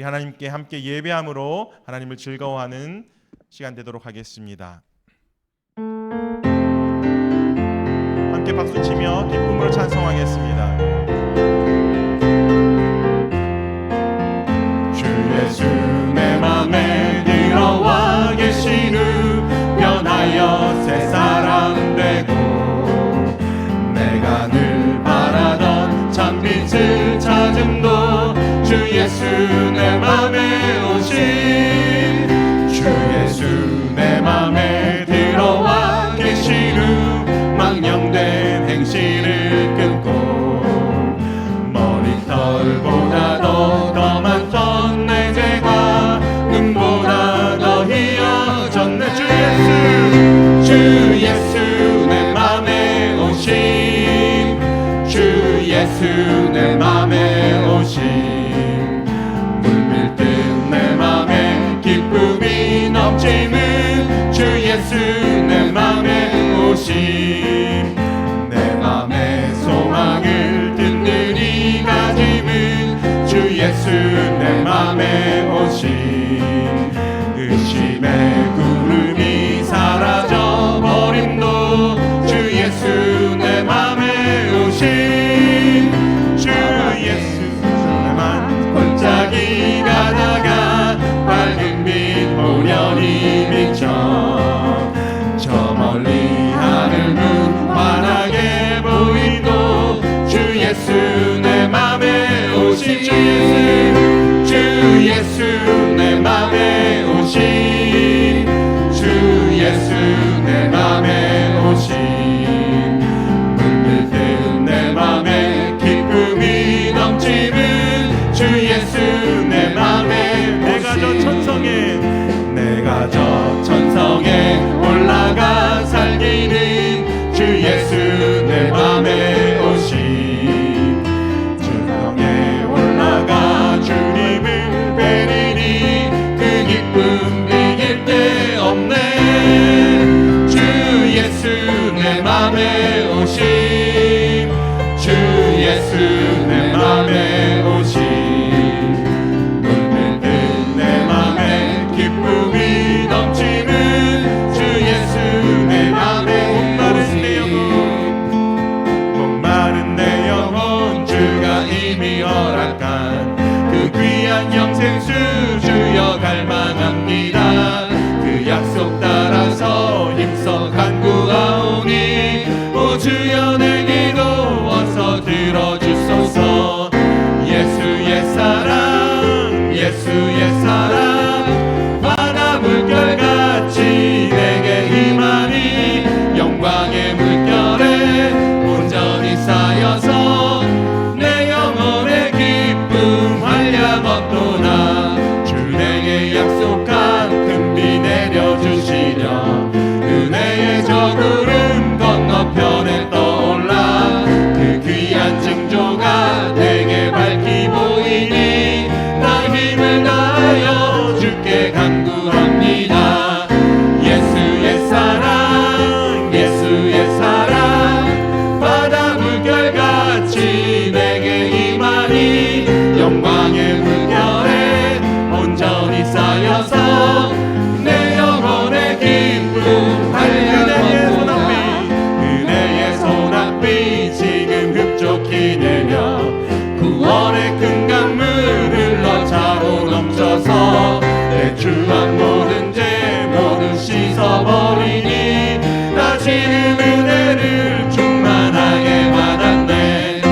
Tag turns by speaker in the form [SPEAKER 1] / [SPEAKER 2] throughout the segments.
[SPEAKER 1] 우리 하나님께 함께 예배함으로 하나님을 즐거워하는 시간 되도록 하겠습니다. 함께 박수치며 기쁨으로 찬송하겠습니다.
[SPEAKER 2] 주 예수 내 맘에 들어와 계신 후 변하여 새 사람 되고 내가 늘 바라던 참빛을 찾음도 주 예수 내 맘에 오신 주 예수 내 맘에 들어와 계신 후 망령된 행실을 끊고 머리털보다 더 많던 내 죄가 눈보다 더 희어졌네. 주 예수 내 맘에 오심 주 예수 내 맘에 오심 물밀듯 내 맘에 기쁨이 넘치는 주 예수 내 맘에 오심 내 맘에 소망을 든든히 가짐은 주 예수 내 맘에 오심 의심의 구름이 사라져버림도 주 예수 내 맘에 오심 주 예수 나만 골짜기 가다가 밝은 빛 오련히 비쳐 저 멀리 하늘은 환하게 보이도 주 예수 내 맘에 오심 주 예수 내 맘에 오심 주 예수 내 맘에 오심 물밀듯 내 맘에 기쁨이 넘치는 주 예수 내 맘에
[SPEAKER 1] 내가 저 천성에
[SPEAKER 2] 올라가 살기는 주 예수 내 맘에 오심 천성에 올라가 주님을 뵈리니 그 기쁨 이길 데 없네. 주 예수 내 맘에 오심 주 예수 내 맘에 오심 물밀듯 내 맘에 기쁨이 넘치는 주 예수 내 맘에 목마른 내 영혼 주가 이미 허락한 그 귀한 영생수 주여 갈망합니다. 그 약속 따라서 힘써 간구하오니 오 주여 내 기도 어서 들어주소서. 예수의 사랑 예수의 사랑 바다 물결같이 내게 임하니 영광의 물결에 온전히 쌓여서 내 영혼의 기쁨 한량 얻도다. 주 내게 약속한 큰 비 내려주시려 은혜의 저 구름 건너편에 떠올라 그 귀한 징조가 내게 밝히 보이니 나 힘을 다하여 주께 간구합니다. 예수의 사랑 예수의 사랑 바다 물결같이 내게 임하니 영광의 물결에 온전히 쌓여서 내 영혼의 기쁨 은혜의 소낙비 지금 흡족히 내려 구원의 큰 강물 흘러 차로 넘쳐서 내 주한 모든 죄 모두 씻어버리니 나 지금 은혜를 충만하게 받았네.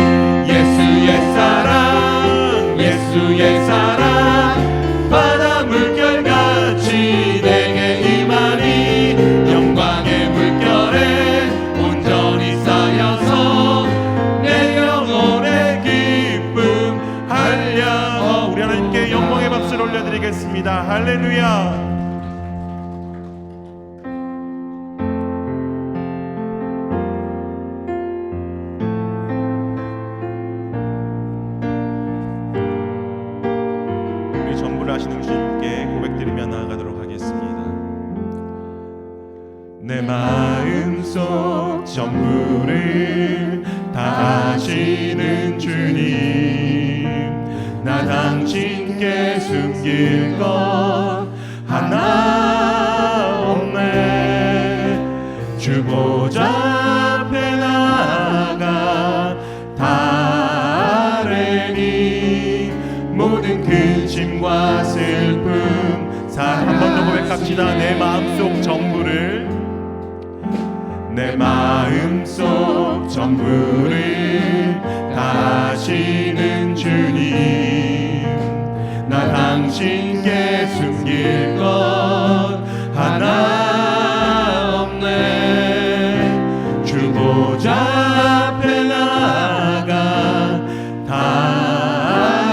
[SPEAKER 2] 예수의 사랑 예수의 사랑 바다 물결같이 내게 임하니 영광의 물결에 온전히 쌓여서 내 영혼의 기쁨 한량.
[SPEAKER 1] 우리 하나님께 영광의 박수를 올려드리겠습니다. 할렐루야. 우리 전부를 하시는 주님께 고백드리며 나아가도록 하겠습니다.
[SPEAKER 2] 내 마음속 전부를 다 아시는 주님 나 당신 당신께 숨길 것 하나 없네. 주 보좌 앞에 나아가 달래니 모든 근심과 슬픔
[SPEAKER 1] 한 번 더 고백합시다. 내 마음속 전부를
[SPEAKER 2] 내 마음속 전부를 다하시는 주님, 나 당신께 숨길 것 하나 없네. 주 보좌 앞에 나아가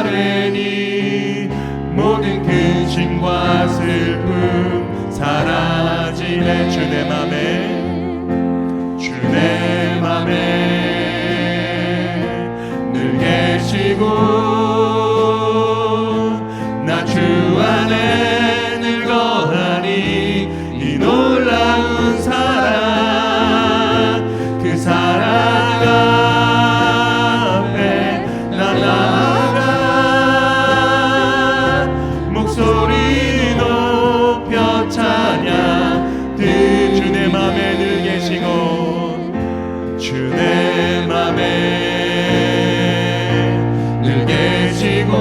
[SPEAKER 2] 달래니 모든 근심과 슬픔 사라지네. 주 내 맘에 내 맘에 늘 계시고 나 주 안에 늘 거하니 이 놀라운 사랑 그 사랑 앞에 나 나아가 목소리 높여 찬양 주 내 맘에 늘 계시고 주 내 맘에 늘 계시고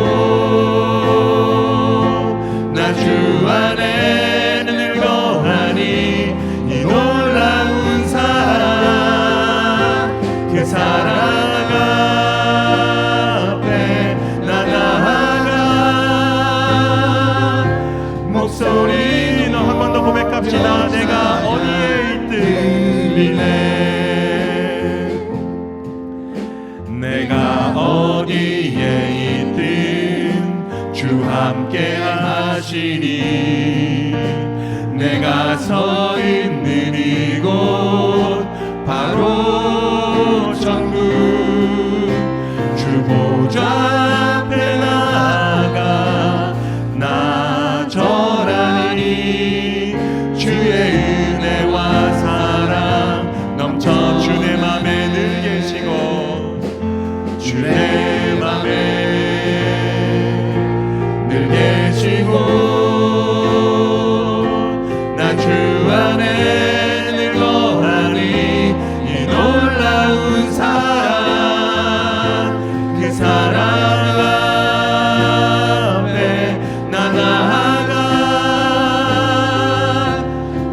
[SPEAKER 2] 나 주 안에 늘 거하니 이 놀라운 사랑 그 사랑 앞에 나 나아가 목소리
[SPEAKER 1] 한 번 더 고백합시다. 내가 어디에 있든
[SPEAKER 2] 내가 어디에 있든 주 함께 하시니 내가 서 있는 이곳 바로 천국 주 보좌 앞에 나아가 나 절하니 주의 은혜와 사랑 넘쳐 주 내 맘에 늘 계시고 주 내 맘에 늘 계시고 나 주 안에 늘 거하니 이 놀라운 사랑 그 사랑 앞에 나 나아가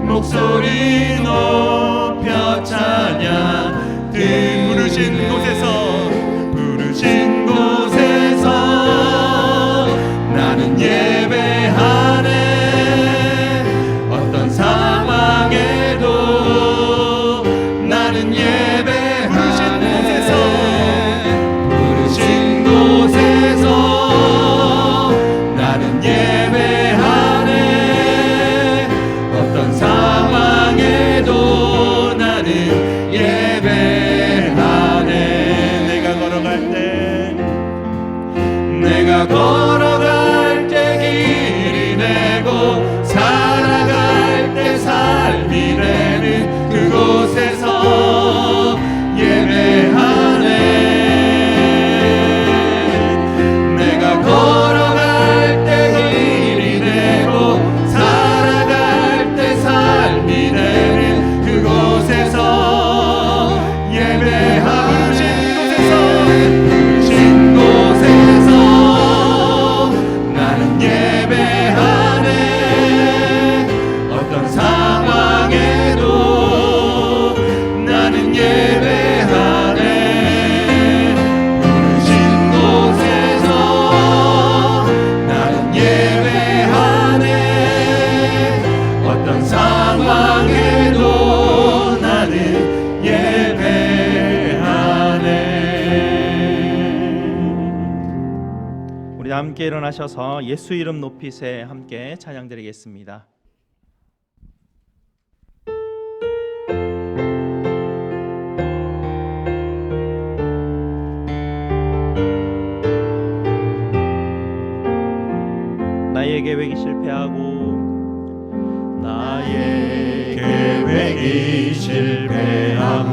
[SPEAKER 2] 목소리 높여 찬양 부르신 곳에서 나는 예배하네. 어떤 상황에도 나는 예배하네. 부르신 곳에서 나는 예배하네. 어떤 상황에도 나는 예배하네. 내가 걸어갈 때 길이 되고 살아갈 때 삶이 되는 그곳에서 예배하네. 내가 걸어갈 때 길이 되고 살아갈 때 삶이 되는 그곳에서 예배하네. 부르신 곳에서 나는 예배하네. 어떤 상황에도 나는 예배하네. 부르신 곳에서 나는 예배하네. 어떤 상황에도 나는 예배하네.
[SPEAKER 3] 우리 함께 일어나셔서 예수 이름 높이세 함께 찬양드리겠습니다. 나의 계획이 실패하고
[SPEAKER 2] 나의 계획이 실패하고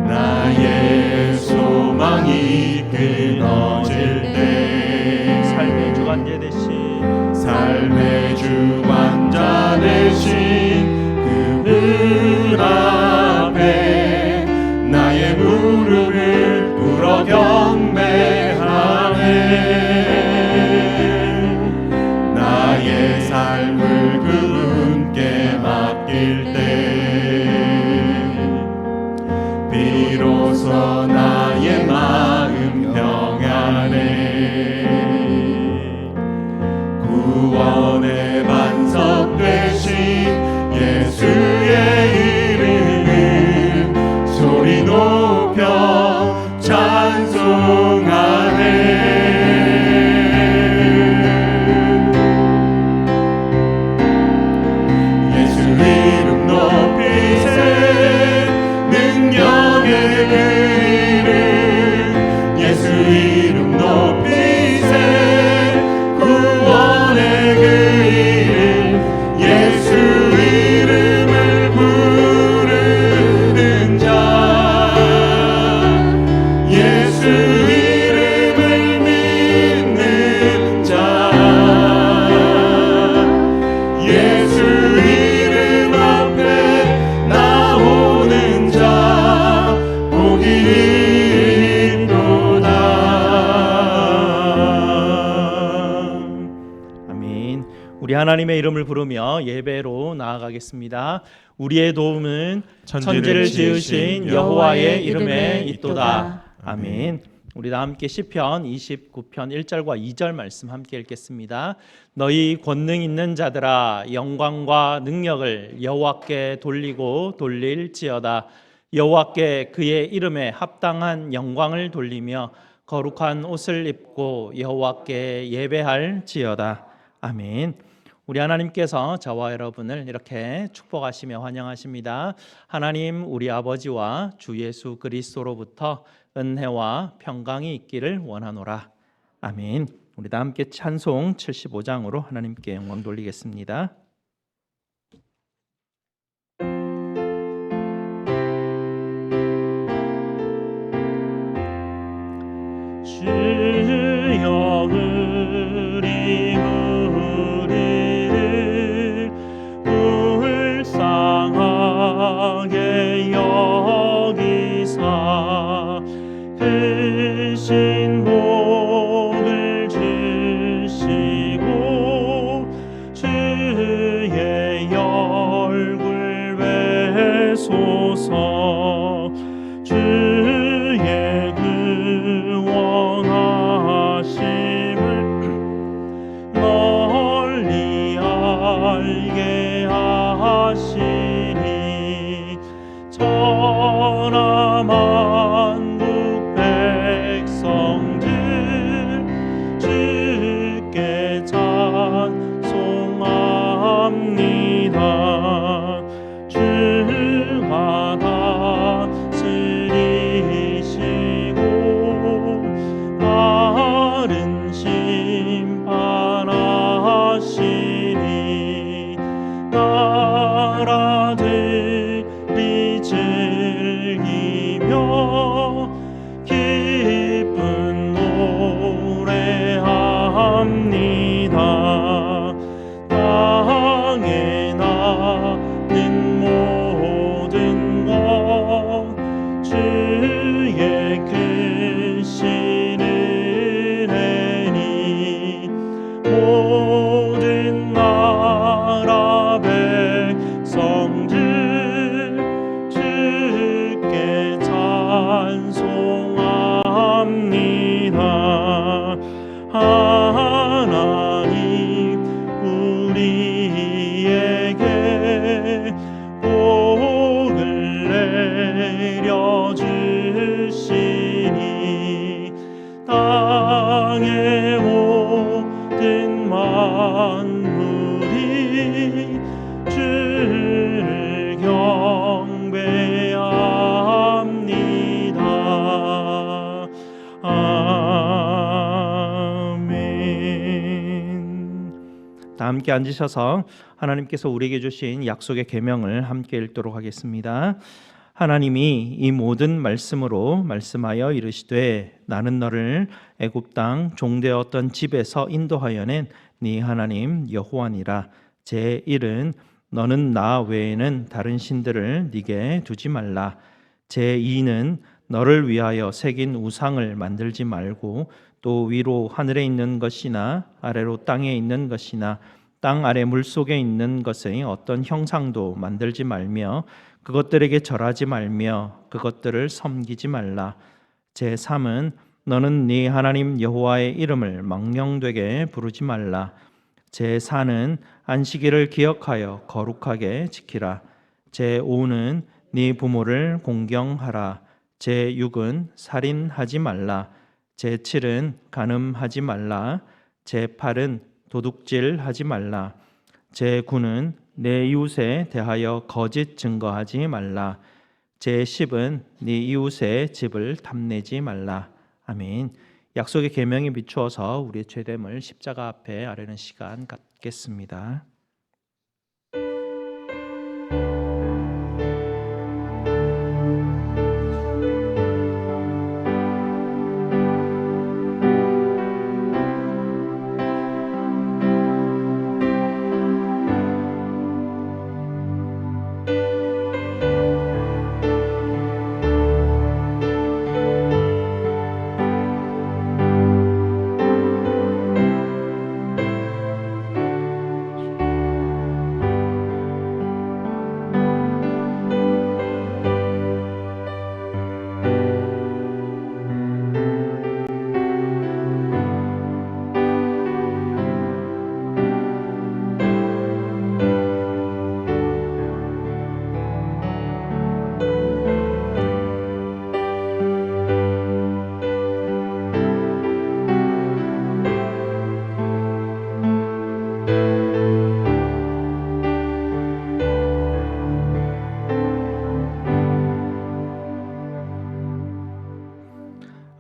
[SPEAKER 2] 나의 소망이 끊어질
[SPEAKER 3] 하나님의 이름을 부르며 예배로 나아가겠습니다. 우리의 도움은 천지를 지으신 여호와의 이름에 있도다. 아멘. 우리 다 함께 시편 29편 1절과 2절 말씀 함께 읽겠습니다. 너희 권능 있는 자들아 영광과 능력을 여호와께 돌리고 돌릴지어다. 여호와께 그의 이름에 합당한 영광을 돌리며 거룩한 옷을 입고 여호와께 예배할지어다. 아멘. 우리 하나님께서 저와 여러분을 이렇게 축복하시며 환영하십니다. 하나님 우리 아버지와 주 예수 그리스도로부터 은혜와 평강이 있기를 원하노라. 아멘. 우리 다 함께 찬송 75장으로 하나님께 영광 돌리겠습니다.
[SPEAKER 2] 주여 우리를 불쌍하게 여기사 크신 복을 주시고 주의 얼굴 배소서 주의 구원하심을 널리 알게 하시니 천하 만국 백성들 주께 찬송합니다. 주가 다스리시고 나른 심판하시니 나라들이 즐기며 기쁜 노래합니다. 땅에 나는 모든 것 주의 크신 은혜니 모든 나라 백성들 주께 찬송합니다. 하나님 우리에게 복을 내려주시니 땅의 모든 만물이 주를 경배합니다. 아멘.
[SPEAKER 3] 다 함께 앉으셔서 하나님께서 우리에게 주신 약속의 계명을 함께 읽도록 하겠습니다. 하나님이 이 모든 말씀으로 말씀하여 이르시되 나는 너를 애굽 땅 종되었던 집에서 인도하여 낸 네 하나님 여호와니라. 제 1은 너는 나 외에는 다른 신들을 네게 두지 말라. 제 2는 너를 위하여 새긴 우상을 만들지 말고 또 위로 하늘에 있는 것이나 아래로 땅에 있는 것이나 땅 아래 물속에 있는 것의 어떤 형상도 만들지 말며 그것들에게 절하지 말며 그것들을 섬기지 말라. 제 3은 너는 네 하나님 여호와의 이름을 망령되게 부르지 말라. 제 4는 안식일을 기억하여 거룩하게 지키라. 제 5는 네 부모를 공경하라. 제 6은 살인하지 말라. 제 7은 간음하지 말라. 제 8은 도둑질하지 말라. 제 9는 내 이웃에 대하여 거짓 증거하지 말라. 제 10은 네 이웃의 집을 탐내지 말라. 아멘. 약속의 계명에 비추어서 우리의 죄됨을 십자가 앞에 아뢰는 시간 갖겠습니다.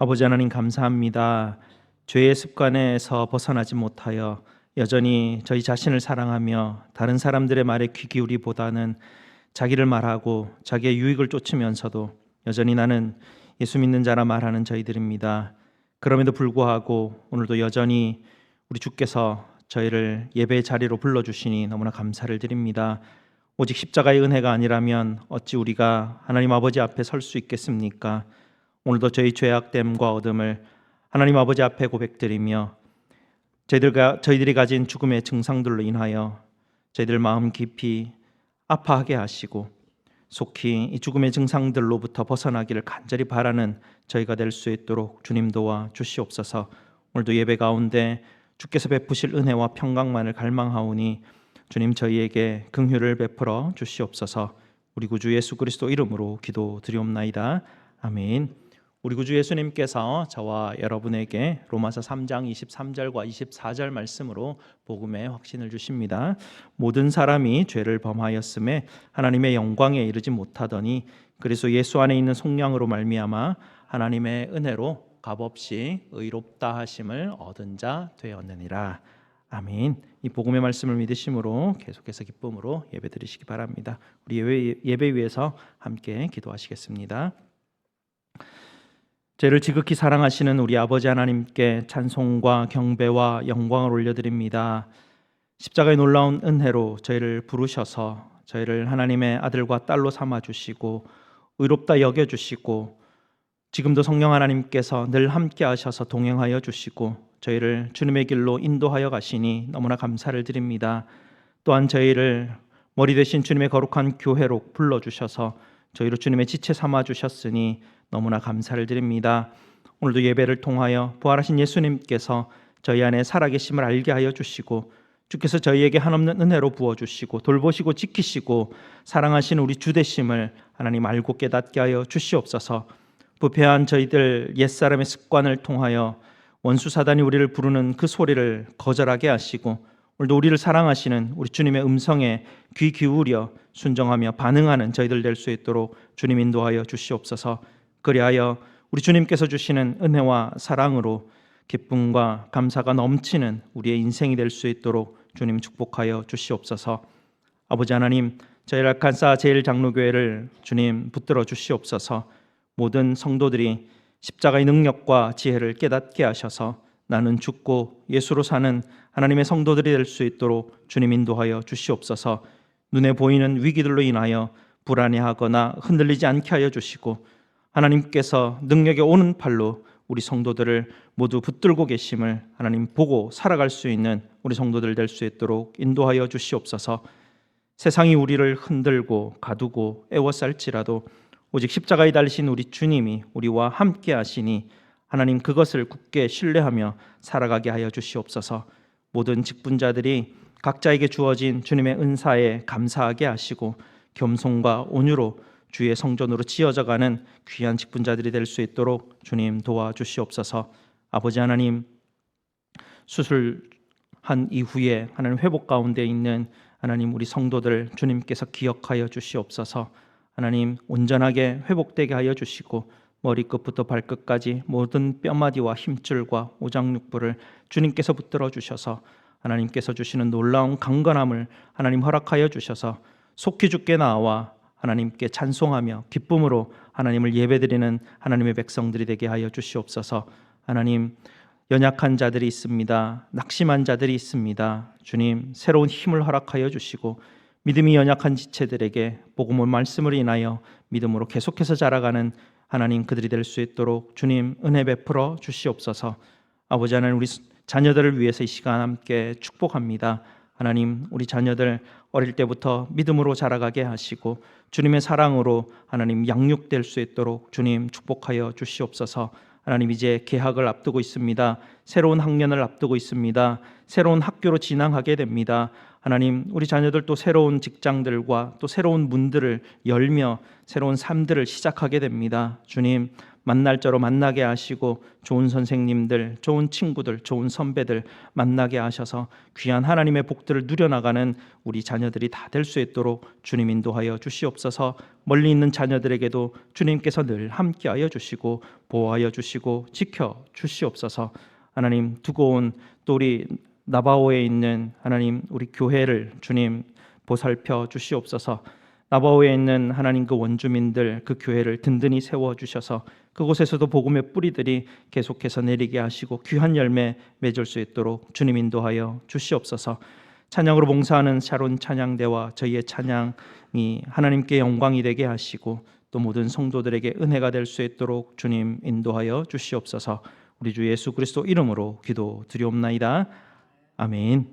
[SPEAKER 3] 아버지 하나님 감사합니다. 죄의 습관에서 벗어나지 못하여 여전히 저희 자신을 사랑하며 다른 사람들의 말에 귀 기울이보다는 자기를 말하고 자기의 유익을 쫓으면서도 여전히 나는 예수 믿는 자라 말하는 저희들입니다. 그럼에도 불구하고 오늘도 여전히 우리 주께서 저희를 예배의 자리로 불러주시니 너무나 감사를 드립니다. 오직 십자가의 은혜가 아니라면 어찌 우리가 하나님 아버지 앞에 설 수 있겠습니까? 오늘도 저희 죄악됨과 어둠을 하나님 아버지 앞에 고백드리며 저희들이 가진 죽음의 증상들로 인하여 저희들 마음 깊이 아파하게 하시고 속히 이 죽음의 증상들로부터 벗어나기를 간절히 바라는 저희가 될 수 있도록 주님 도와 주시옵소서. 오늘도 예배 가운데 주께서 베푸실 은혜와 평강만을 갈망하오니 주님 저희에게 긍휼을 베풀어 주시옵소서. 우리 구주 예수 그리스도 이름으로 기도드리옵나이다. 아멘. 우리 구주 예수님께서 저와 여러분에게 로마서 3장 23절과 24절 말씀으로 복음의 확신을 주십니다. 모든 사람이 죄를 범하였음에 하나님의 영광에 이르지 못하더니 그래서 예수 안에 있는 속량으로 말미암아 하나님의 은혜로 값없이 의롭다 하심을 얻은 자 되었느니라. 아멘. 이 복음의 말씀을 믿으심으로 계속해서 기쁨으로 예배드리시기 바랍니다. 우리 예배 위에서 함께 기도하시겠습니다. 저희를 지극히 사랑하시는 우리 아버지 하나님께 찬송과 경배와 영광을 올려드립니다. 십자가의 놀라운 은혜로 저희를 부르셔서 저희를 하나님의 아들과 딸로 삼아주시고 의롭다 여겨주시고 지금도 성령 하나님께서 늘 함께 하셔서 동행하여 주시고 저희를 주님의 길로 인도하여 가시니 너무나 감사를 드립니다. 또한 저희를 머리 되신 주님의 거룩한 교회로 불러주셔서 저희로 주님의 지체 삼아주셨으니 너무나 감사를 드립니다. 오늘도 예배를 통하여 부활하신 예수님께서 저희 안에 살아계심을 알게 하여 주시고 주께서 저희에게 한없는 은혜로 부어주시고 돌보시고 지키시고 사랑하시는 우리 주 되심을 하나님 알고 깨닫게 하여 주시옵소서. 부패한 저희들 옛사람의 습관을 통하여 원수 사단이 우리를 부르는 그 소리를 거절하게 하시고 오늘도 우리를 사랑하시는 우리 주님의 음성에 귀 기울여 순종하며 반응하는 저희들 될 수 있도록 주님 인도하여 주시옵소서. 그리하여 우리 주님께서 주시는 은혜와 사랑으로 기쁨과 감사가 넘치는 우리의 인생이 될 수 있도록 주님 축복하여 주시옵소서. 아버지 하나님, 저희 락한사 제일장로교회를 주님 붙들어 주시옵소서. 모든 성도들이 십자가의 능력과 지혜를 깨닫게 하셔서 나는 죽고 예수로 사는 하나님의 성도들이 될 수 있도록 주님 인도하여 주시옵소서. 눈에 보이는 위기들로 인하여 불안해하거나 흔들리지 않게 하여 주시고 하나님께서 능력의 오는 팔로 우리 성도들을 모두 붙들고 계심을 하나님 보고 살아갈 수 있는 우리 성도들 될 수 있도록 인도하여 주시옵소서. 세상이 우리를 흔들고 가두고 애워쌀지라도 오직 십자가에 달리신 우리 주님이 우리와 함께 하시니 하나님 그것을 굳게 신뢰하며 살아가게 하여 주시옵소서. 모든 직분자들이 각자에게 주어진 주님의 은사에 감사하게 하시고 겸손과 온유로 주의 성전으로 지어져가는 귀한 직분자들이 될 수 있도록 주님 도와주시옵소서. 아버지 하나님, 수술한 이후에 하나님 회복 가운데 있는 하나님 우리 성도들 주님께서 기억하여 주시옵소서. 하나님 온전하게 회복되게 하여 주시고 머리끝부터 발끝까지 모든 뼈마디와 힘줄과 오장육부를 주님께서 붙들어 주셔서 하나님께서 주시는 놀라운 강건함을 하나님 허락하여 주셔서 속히 주께 나와 하나님께 찬송하며 기쁨으로 하나님을 예배드리는 하나님의 백성들이 되게 하여 주시옵소서. 하나님, 연약한 자들이 있습니다. 낙심한 자들이 있습니다. 주님, 새로운 힘을 허락하여 주시고 믿음이 연약한 지체들에게 복음의 말씀을 인하여 믿음으로 계속해서 자라가는 하나님 그들이 될 수 있도록 주님 은혜 베풀어 주시옵소서. 아버지 하나님, 우리 자녀들을 위해서 이 시간 함께 축복합니다. 하나님, 우리 자녀들 어릴 때부터 믿음으로 자라가게 하시고 주님의 사랑으로 하나님 양육될 수 있도록 주님 축복하여 주시옵소서. 하나님, 이제 개학을 앞두고 있습니다. 새로운 학년을 앞두고 있습니다. 새로운 학교로 진학하게 됩니다. 하나님, 우리 자녀들 또 새로운 직장들과 또 새로운 문들을 열며 새로운 삶들을 시작하게 됩니다. 주님, 만날자로 만나게 하시고 좋은 선생님들, 좋은 친구들, 좋은 선배들 만나게 하셔서 귀한 하나님의 복들을 누려나가는 우리 자녀들이 다 될 수 있도록 주님 인도하여 주시옵소서. 멀리 있는 자녀들에게도 주님께서 늘 함께하여 주시고 보호하여 주시고 지켜 주시옵소서. 하나님, 두고 온 또 우리 나바오에 있는 하나님 우리 교회를 주님 보살펴 주시옵소서. 나바오에 있는 하나님 그 원주민들, 그 교회를 든든히 세워주셔서 그곳에서도 복음의 뿌리들이 계속해서 내리게 하시고 귀한 열매 맺을 수 있도록 주님 인도하여 주시옵소서. 찬양으로 봉사하는 샤론 찬양대와 저희의 찬양이 하나님께 영광이 되게 하시고 또 모든 성도들에게 은혜가 될 수 있도록 주님 인도하여 주시옵소서. 우리 주 예수 그리스도 이름으로 기도드리옵나이다. 아멘.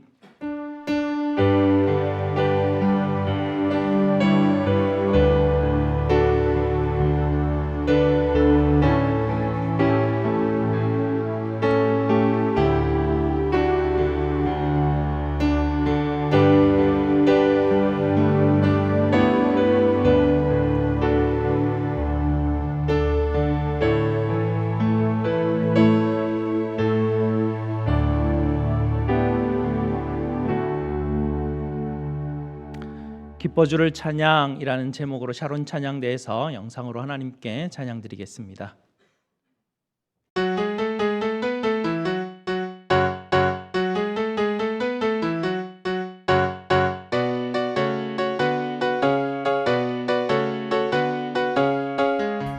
[SPEAKER 3] 기뻐주를 찬양이라는 제목으로 샤론 찬양대에서 영상으로 하나님께 찬양드리겠습니다.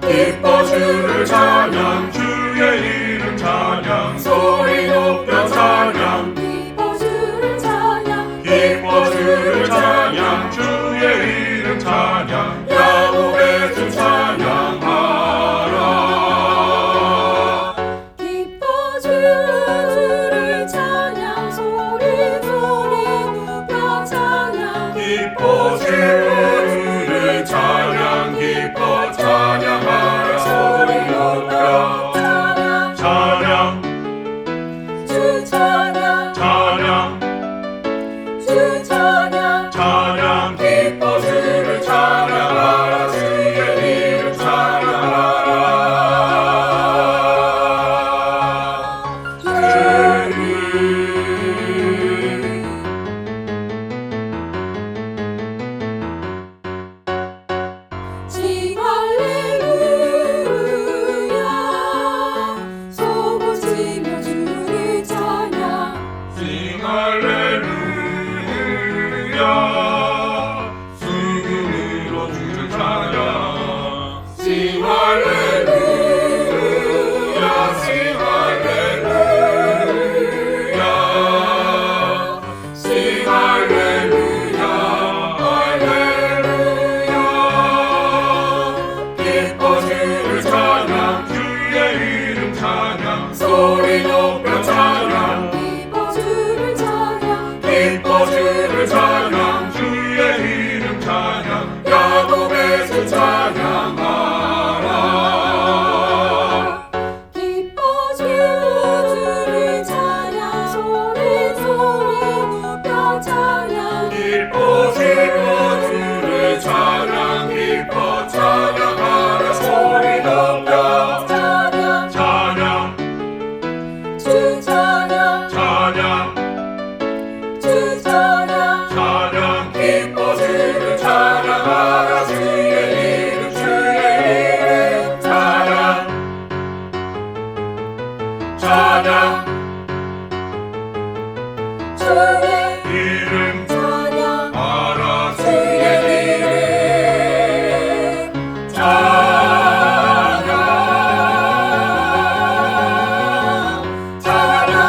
[SPEAKER 4] 기뻐주를 찬양 주의 이름 찬양 소리 높여 찬양 기뻐주를 찬양 기뻐주를 찬양 주의 이름 찬양 야곱의 주 찬양하라
[SPEAKER 5] 기뻐주를 찬양 소리 높여 찬양
[SPEAKER 4] 기뻐주를 찬양 기뻐 찬양하라 소리 높여 찬양
[SPEAKER 5] 주 찬양
[SPEAKER 4] 찬양
[SPEAKER 5] 주 찬양
[SPEAKER 4] 찬양 기뻐주를 찬양하라 주의 이름 찬양하라
[SPEAKER 5] 시 할렐루야 소고치며 주를 찬양
[SPEAKER 4] Sing 할렐루야 수금으로 주를 찬양 Sing 할렐루야 Sing 할렐루야 Sing 할렐루야 할렐루야 기뻐 주를 찬양 주의 이름 찬양 소리 높여 찬양
[SPEAKER 5] 기뻐주를 찬양
[SPEAKER 4] 기뻐주를 찬양 주의 이름 찬양 야곱의 주 찬양하라
[SPEAKER 5] 기뻐주를 찬양 소리 높여 찬양
[SPEAKER 4] 기뻐주를 찬양 기뻐 찬양하라 소리 높여
[SPEAKER 5] 찬양
[SPEAKER 4] 찬양
[SPEAKER 5] 주 찬양
[SPEAKER 4] 찬양
[SPEAKER 5] 주 찬양
[SPEAKER 4] 찬양 기뻐주를 찬양하라 주의 이름 찬양 찬양
[SPEAKER 5] 주의
[SPEAKER 4] 이름
[SPEAKER 5] 찬양
[SPEAKER 4] 알아 주의 이름 찬양 찬양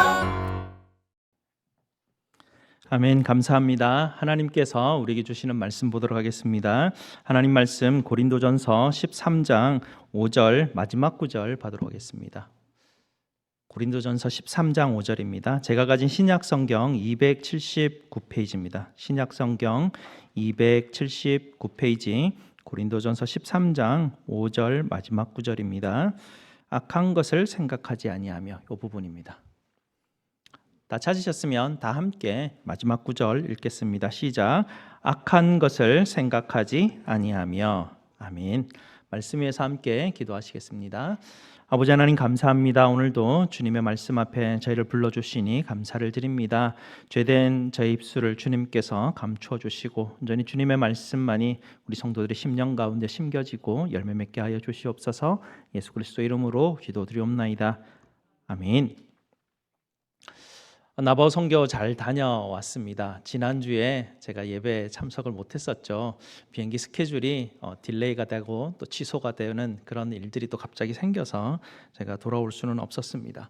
[SPEAKER 3] 아멘. 감사합니다. 하나님께서 우리에게 주시는 말씀 보도록 하겠습니다. 하나님 말씀 고린도전서 13장 5절 마지막 구절 받도록 하겠습니다. 고린도전서 13장 5절입니다. 제가 가진 신약 성경 279페이지입니다. 신약 성경 279페이지 고린도전서 13장 5절 마지막 구절입니다. 악한 것을 생각하지 아니하며 이 부분입니다. 다 찾으셨으면 다 함께 마지막 구절 읽겠습니다. 시작. 악한 것을 생각하지 아니하며. 아멘. 말씀 위에서 함께 기도하시겠습니다. 아버지 하나님 감사합니다. 오늘도 주님의 말씀 앞에 저희를 불러주시니 감사를 드립니다. 죄된 저희 입술을 주님께서 감추어 주시고 온전히 주님의 말씀만이 우리 성도들의 심령 가운데 심겨지고 열매 맺게 하여 주시옵소서. 예수 그리스도 이름으로 기도드리옵나이다. 아멘. 나바오 선교 잘 다녀왔습니다. 지난주에 제가 예배에 참석을 못했었죠. 비행기 스케줄이 딜레이가 되고 또 취소가 되는 그런 일들이 또 갑자기 생겨서 제가 돌아올 수는 없었습니다.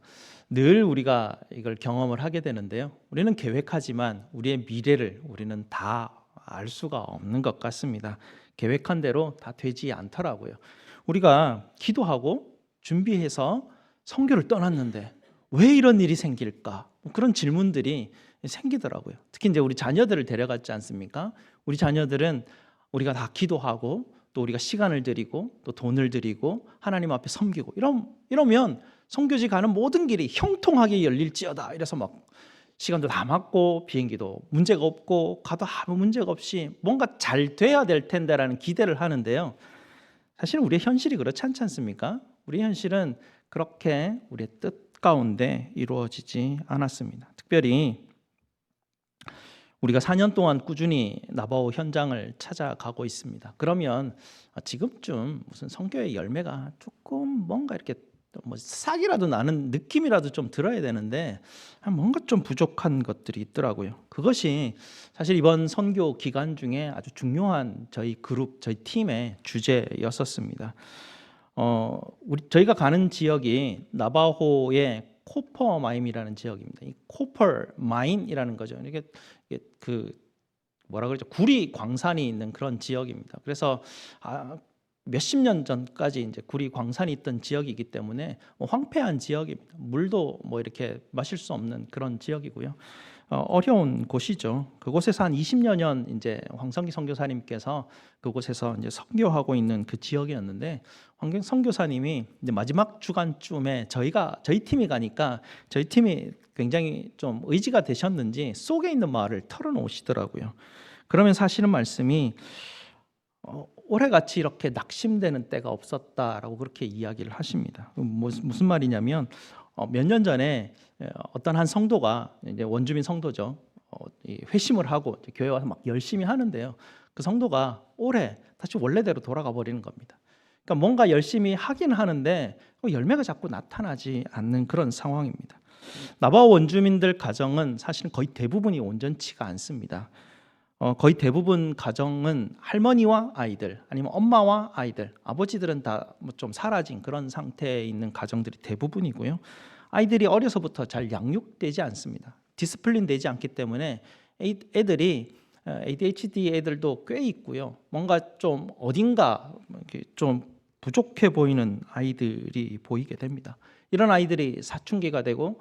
[SPEAKER 3] 늘 우리가 이걸 경험을 하게 되는데요. 우리는 계획하지만 우리의 미래를 우리는 다 알 수가 없는 것 같습니다. 계획한 대로 다 되지 않더라고요. 우리가 기도하고 준비해서 선교를 떠났는데 왜 이런 일이 생길까? 그런 질문들이 생기더라고요. 특히 이제 우리 자녀들을 데려갔지 않습니까? 우리 자녀들은 우리가 다 기도하고 또 우리가 시간을 들이고 또 돈을 들이고 하나님 앞에 섬기고 이러면 선교지 가는 모든 길이 형통하게 열릴지어다. 이래서 막 시간도 다 맞고 비행기도 문제가 없고 가도 아무 문제가 없이 뭔가 잘 돼야 될 텐데라는 기대를 하는데요. 사실 우리의 현실이 그렇지 않지 않습니까? 우리 현실은 그렇게 우리의 뜻 가운데 이루어지지 않았습니다. 특별히 우리가 4년 동안 꾸준히 나바오 현장을 찾아가고 있습니다. 그러면 지금쯤 무슨 선교의 열매가 조금 뭔가 이렇게 뭐 싹이라도 나는 느낌이라도 좀 들어야 되는데 뭔가 좀 부족한 것들이 있더라고요. 그것이 사실 이번 선교 기간 중에 아주 중요한 저희 그룹, 저희 팀의 주제였었습니다. 저희가 가는 지역이 나바호의 코퍼마임이라는 지역입니다. 이 코퍼마인이라는 거죠. 이게 그 뭐라 그러죠? 구리 광산이 있는 그런 지역입니다. 그래서 몇십 년 전까지 이제 구리 광산이 있던 지역이기 때문에 황폐한 지역입니다. 물도 뭐 이렇게 마실 수 없는 그런 지역이고요. 어려운 곳이죠. 그곳에서 한 20여 년 이제 황성기 선교사님께서 그곳에서 이제 선교하고 있는 그 지역이었는데 황경 선교사님이 이제 마지막 주간쯤에 저희 팀이 가니까 저희 팀이 굉장히 좀 의지가 되셨는지 속에 있는 말을 털어놓으시더라고요. 그러면 사실은 말씀이 올해같이 이렇게 낙심되는 때가 없었다라고 그렇게 이야기를 하십니다. 무슨 말이냐면 몇 년 전에 어떤 한 성도가 이제 원주민 성도죠. 회심을 하고 교회 와서 막 열심히 하는데요. 그 성도가 올해 다시 원래대로 돌아가 버리는 겁니다. 그러니까 뭔가 열심히 하긴 하는데 열매가 자꾸 나타나지 않는 그런 상황입니다. 나바오 원주민들 가정은 사실은 거의 대부분이 온전치가 않습니다. 거의 대부분 가정은 할머니와 아이들 아니면 엄마와 아이들, 아버지들은 다 좀 사라진 그런 상태에 있는 가정들이 대부분이고요. 아이들이 어려서부터 잘 양육되지 않습니다. 디스플린 되지 않기 때문에 애들이 ADHD 애들도 꽤 있고요. 뭔가 좀 어딘가 좀 부족해 보이는 아이들이 보이게 됩니다. 이런 아이들이 사춘기가 되고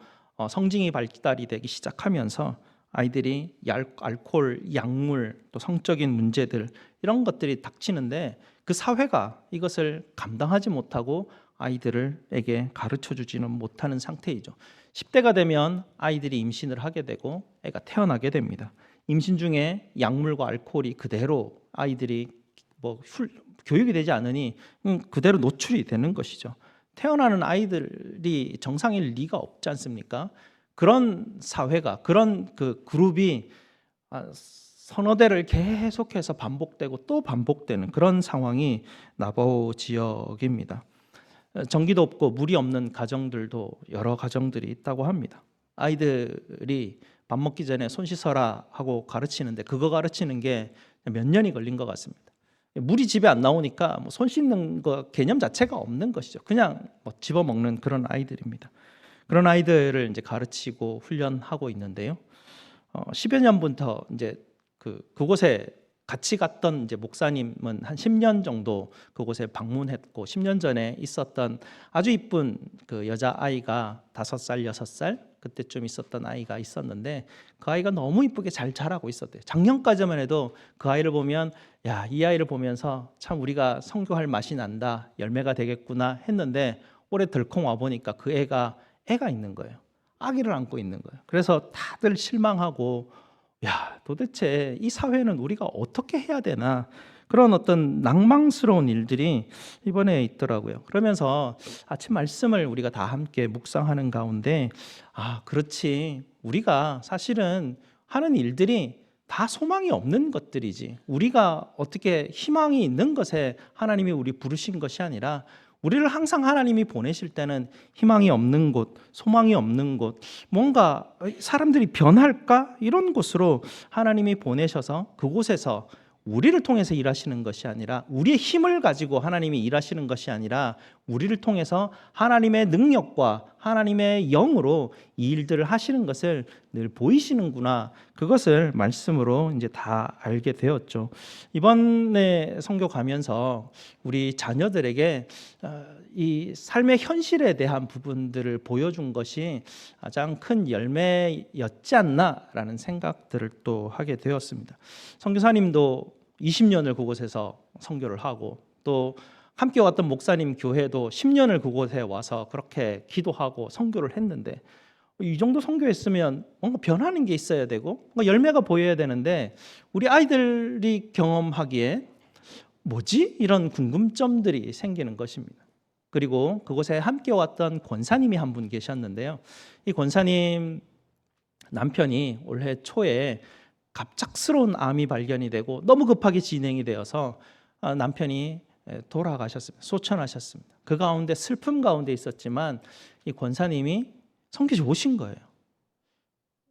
[SPEAKER 3] 성징이 발달이 되기 시작하면서 아이들이 알코올, 약물, 또 성적인 문제들 이런 것들이 닥치는데 그 사회가 이것을 감당하지 못하고 아이들에게 가르쳐주지는 못하는 상태이죠. 10대가 되면 아이들이 임신을 하게 되고 애가 태어나게 됩니다. 임신 중에 약물과 알코올이 그대로 아이들이 교육이 되지 않으니 그대로 노출이 되는 것이죠. 태어나는 아이들이 정상일 리가 없지 않습니까? 그런 사회가 그런 그 그룹이 서너 대를 계속해서 반복되고 또 반복되는 그런 상황이 나바오 지역입니다. 전기도 없고 물이 없는 가정들도 여러 가정들이 있다고 합니다. 아이들이 밥 먹기 전에 손 씻어라 하고 가르치는데 그거 가르치는 게 몇 년이 걸린 것 같습니다. 물이 집에 안 나오니까 손 씻는 거 개념 자체가 없는 것이죠. 그냥 집어 먹는 그런 아이들입니다. 그런 아이들을 이제 가르치고 훈련하고 있는데요. 10여 년부터 이제 그곳에 같이 갔던 이제 목사님은 한 10년 정도 그곳에 방문했고 10년 전에 있었던 아주 이쁜 그 여자 아이가 5살, 6살 그때쯤 있었던 아이가 있었는데 그 아이가 너무 이쁘게 잘 자라고 있었대요. 작년까지만 해도 그 아이를 보면 야, 이 아이를 보면서 참 우리가 선교할 맛이 난다, 열매가 되겠구나 했는데 올해 덜컹 와 보니까 그 애가 있는 거예요. 아기를 안고 있는 거예요. 그래서 다들 실망하고 야, 도대체 이 사회는 우리가 어떻게 해야 되나 그런 어떤 낭망스러운 일들이 이번에 있더라고요. 그러면서 아침 말씀을 우리가 다 함께 묵상하는 가운데 그렇지. 우리가 사실은 하는 일들이 다 소망이 없는 것들이지. 우리가 어떻게 희망이 있는 것에 하나님이 우리 부르신 것이 아니라 우리를 항상 하나님이 보내실 때는 희망이 없는 곳, 소망이 없는 곳, 뭔가 사람들이 변할까? 이런 곳으로 하나님이 보내셔서 그곳에서 우리를 통해서 일하시는 것이 아니라 우리의 힘을 가지고 하나님이 일하시는 것이 아니라 우리를 통해서 하나님의 능력과 하나님의 영으로 이 일들을 하시는 것을 늘 보이시는구나. 그것을 말씀으로 이제 다 알게 되었죠. 이번에 선교 가면서 우리 자녀들에게 이 삶의 현실에 대한 부분들을 보여준 것이 가장 큰 열매였지 않나라는 생각들을 또 하게 되었습니다. 선교사님도 20년을 그곳에서 선교를 하고 또 함께 왔던 목사님 교회도 10년을 그곳에 와서 그렇게 기도하고 선교를 했는데 이 정도 선교했으면 뭔가 변하는 게 있어야 되고 뭔가 열매가 보여야 되는데 우리 아이들이 경험하기에 뭐지? 이런 궁금점들이 생기는 것입니다. 그리고 그곳에 함께 왔던 권사님이 한 분 계셨는데요. 이 권사님 남편이 올해 초에 갑작스러운 암이 발견이 되고 너무 급하게 진행이 되어서 남편이 돌아가셨습니다. 소천하셨습니다. 그 가운데 슬픔 가운데 있었지만 이 권사님이 성격이 오신 거예요.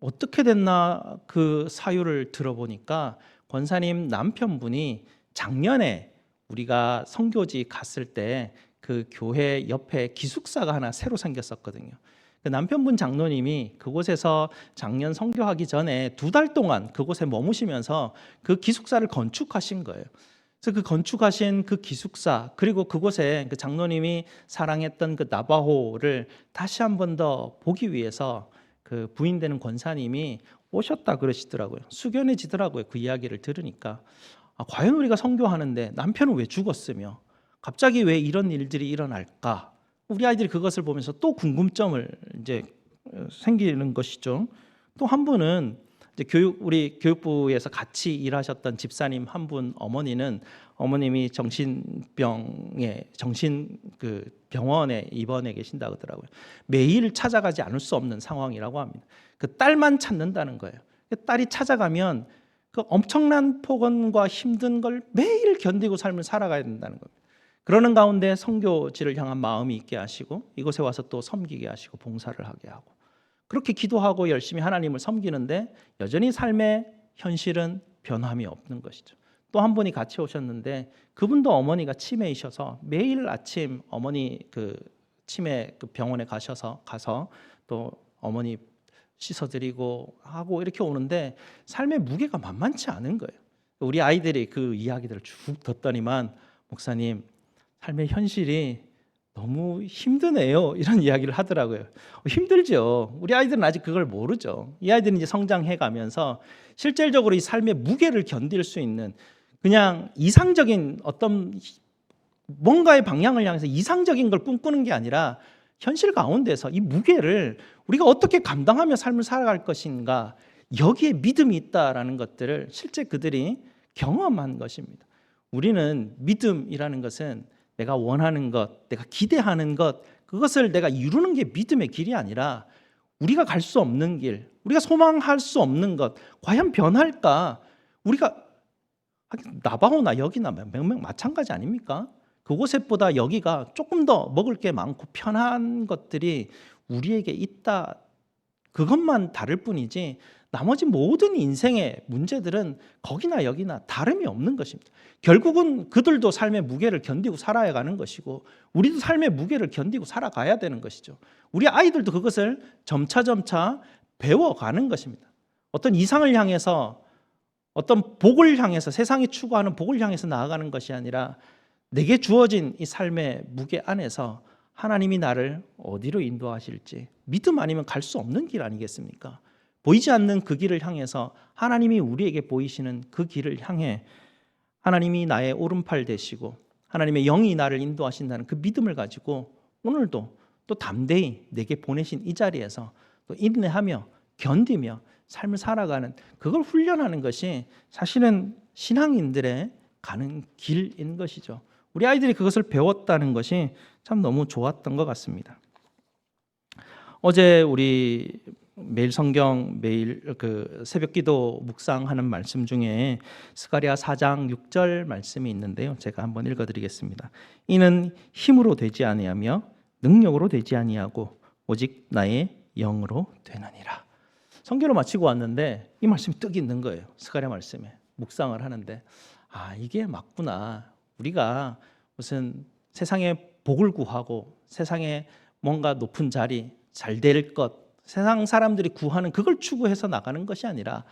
[SPEAKER 3] 어떻게 됐나 그 사유를 들어보니까 권사님 남편분이 작년에 우리가 선교지 갔을 때 그 교회 옆에 기숙사가 하나 새로 생겼었거든요. 그 남편분 장로님이 그곳에서 작년 선교하기 전에 2달 동안 그곳에 머무시면서 그 기숙사를 건축하신 거예요. 그래서 그 건축하신 그 기숙사 그리고 그곳에 그 장로님이 사랑했던 그 나바호를 다시 한 번 더 보기 위해서 그 부인되는 권사님이 오셨다 그러시더라고요. 숙연해지더라고요. 그 이야기를 들으니까 과연 우리가 선교하는데 남편은 왜 죽었으며 갑자기 왜 이런 일들이 일어날까? 우리 아이들이 그것을 보면서 또 궁금점을 이제 생기는 것이죠. 또 한 분은 이제 우리 교육부에서 같이 일하셨던 집사님 한 분 어머님이 병원에 입원해 계신다고 하더라고요. 매일 찾아가지 않을 수 없는 상황이라고 합니다. 그 딸만 찾는다는 거예요. 딸이 찾아가면 그 엄청난 폭언과 힘든 걸 매일 견디고 삶을 살아가야 된다는 겁니다. 그러는 가운데 선교지를 향한 마음이 있게 하시고 이곳에 와서 또 섬기게 하시고 봉사를 하게 하고 그렇게 기도하고 열심히 하나님을 섬기는데 여전히 삶의 현실은 변함이 없는 것이죠. 또 한 분이 같이 오셨는데 그분도 어머니가 치매이셔서 매일 아침 어머니 그 치매 그 병원에 가서 또 어머니 씻어드리고 하고 이렇게 오는데 삶의 무게가 만만치 않은 거예요. 우리 아이들이 그 이야기들을 쭉 듣더니만 목사님 삶의 현실이 너무 힘드네요. 이런 이야기를 하더라고요. 힘들죠. 우리 아이들은 아직 그걸 모르죠. 이 아이들은 이제 성장해 가면서 실질적으로 이 삶의 무게를 견딜 수 있는 그냥 이상적인 어떤 뭔가의 방향을 향해서 이상적인 걸 꿈꾸는 게 아니라 현실 가운데서 이 무게를 우리가 어떻게 감당하며 삶을 살아갈 것인가 여기에 믿음이 있다라는 것들을 실제 그들이 경험한 것입니다. 우리는 믿음이라는 것은 내가 원하는 것, 내가 기대하는 것, 그것을 내가 이루는 게 믿음의 길이 아니라 우리가 갈 수 없는 길, 우리가 소망할 수 없는 것, 과연 변할까? 우리가 나바오나 여기나 명명 마찬가지 아닙니까? 그곳보다 여기가 조금 더 먹을 게 많고 편한 것들이 우리에게 있다. 그것만 다를 뿐이지 나머지 모든 인생의 문제들은 거기나 여기나 다름이 없는 것입니다. 결국은 그들도 삶의 무게를 견디고 살아야 가는 것이고 우리도 삶의 무게를 견디고 살아가야 되는 것이죠. 우리 아이들도 그것을 점차 배워가는 것입니다. 어떤 이상을 향해서 어떤 복을 향해서 세상이 추구하는 복을 향해서 나아가는 것이 아니라 내게 주어진 이 삶의 무게 안에서 하나님이 나를 어디로 인도하실지 믿음 아니면 갈 수 없는 길 아니겠습니까? 보이지 않는 그 길을 향해서 하나님이 우리에게 보이시는 그 길을 향해 하나님이 나의 오른팔 되시고 하나님의 영이 나를 인도하신다는 그 믿음을 가지고 오늘도 또 담대히 내게 보내신 이 자리에서 또 인내하며 견디며 삶을 살아가는 그걸 훈련하는 것이 사실은 신앙인들의 가는 길인 것이죠. 우리 아이들이 그것을 배웠다는 것이 참 너무 좋았던 것 같습니다. 어제 우리 매일 성경 매일 그 새벽기도 묵상하는 말씀 중에 스가랴 4장 6절 말씀이 있는데요. 제가 한번 읽어드리겠습니다. 이는 힘으로 되지 아니하며 능력으로 되지 아니하고 오직 나의 영으로 되느니라. 성경을 마치고 왔는데 이 말씀이 떡 있는 거예요. 스가랴 말씀에 묵상을 하는데 이게 맞구나. 우리가 무슨 세상에 복을 구하고 세상에 뭔가 높은 자리 잘 될 것 세상 사람들이 구하는 그걸 추구해서 나가는 것이 아니라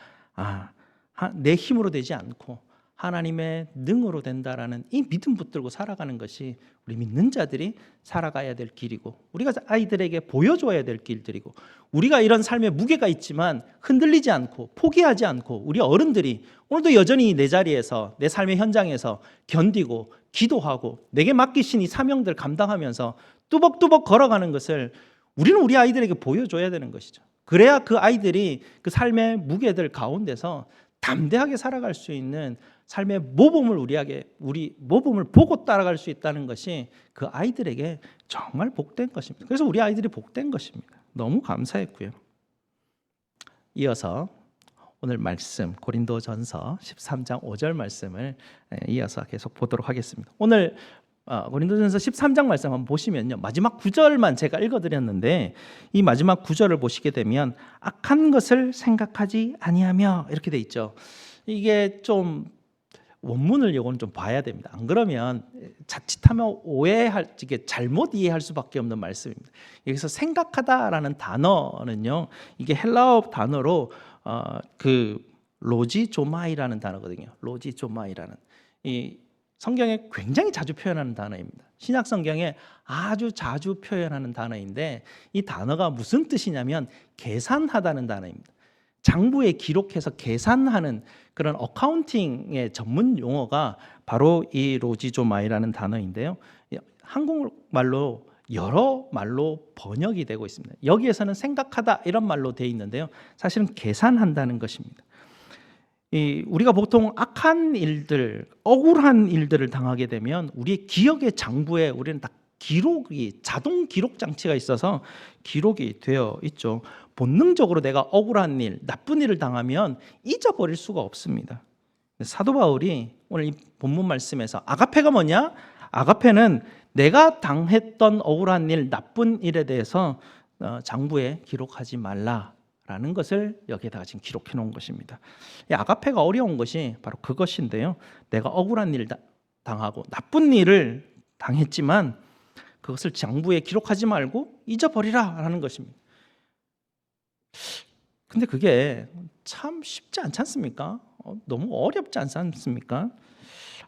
[SPEAKER 3] 내 힘으로 되지 않고 하나님의 능으로 된다라는 이 믿음 붙들고 살아가는 것이 우리 믿는 자들이 살아가야 될 길이고 우리가 아이들에게 보여줘야 될 길들이고 우리가 이런 삶에 무게가 있지만 흔들리지 않고 포기하지 않고 우리 어른들이 오늘도 여전히 내 자리에서 내 삶의 현장에서 견디고 기도하고 내게 맡기신 이 사명들 감당하면서 뚜벅뚜벅 걸어가는 것을 우리는 우리 아이들에게 보여줘야 되는 것이죠. 그래야 그 아이들이 그 삶의 무게들 가운데서 담대하게 살아갈 수 있는 삶의 모범을 우리 모범을 보고 따라갈 수 있다는 것이 그 아이들에게 정말 복된 것입니다. 그래서 우리 아이들이 복된 것입니다. 너무 감사했고요. 이어서 오늘 말씀 고린도전서 13장 5절 말씀을 이어서 계속 보도록 하겠습니다. 오늘 고린도전서 13장 말씀 한번 보시면요. 마지막 9절만 제가 읽어드렸는데 이 마지막 9절을 보시게 되면 악한 것을 생각하지 아니하며 이렇게 돼 있죠. 이게 좀 원문을 이건 좀 봐야 됩니다. 안 그러면 자칫하면 이게 잘못 이해할 수밖에 없는 말씀입니다. 여기서 생각하다라는 단어는요. 이게 헬라어 단어로 그 로지조마이라는 단어거든요. 로지조마이라는 이 성경에 굉장히 자주 표현하는 단어입니다. 신약 성경에 아주 자주 표현하는 단어인데 이 단어가 무슨 뜻이냐면 계산하다는 단어입니다. 장부에 기록해서 계산하는 그런 어카운팅의 전문 용어가 바로 이 로지조마이라는 단어인데요. 한국말로 여러 말로 번역이 되고 있습니다. 여기에서는 생각하다 이런 말로 되어 있는데요. 사실은 계산한다는 것입니다. 우리가 보통 악한 일들, 억울한 일들을 당하게 되면 우리의 기억의 장부에 우리는 다 기록이 자동 기록 장치가 있어서 기록이 되어 있죠. 본능적으로 내가 억울한 일, 나쁜 일을 당하면 잊어버릴 수가 없습니다. 사도 바울이 오늘 이 본문 말씀에서 아가페가 뭐냐? 아가페는 내가 당했던 억울한 일, 나쁜 일에 대해서 장부에 기록하지 말라라는 것을 여기에다가 지금 기록해 놓은 것입니다. 이 아가페가 어려운 것이 바로 그것인데요. 내가 억울한 일 당하고 나쁜 일을 당했지만 그것을 장부에 기록하지 말고 잊어버리라라는 것입니다. 근데 그게 참 쉽지 않지 않습니까? 너무 어렵지 않지 않습니까?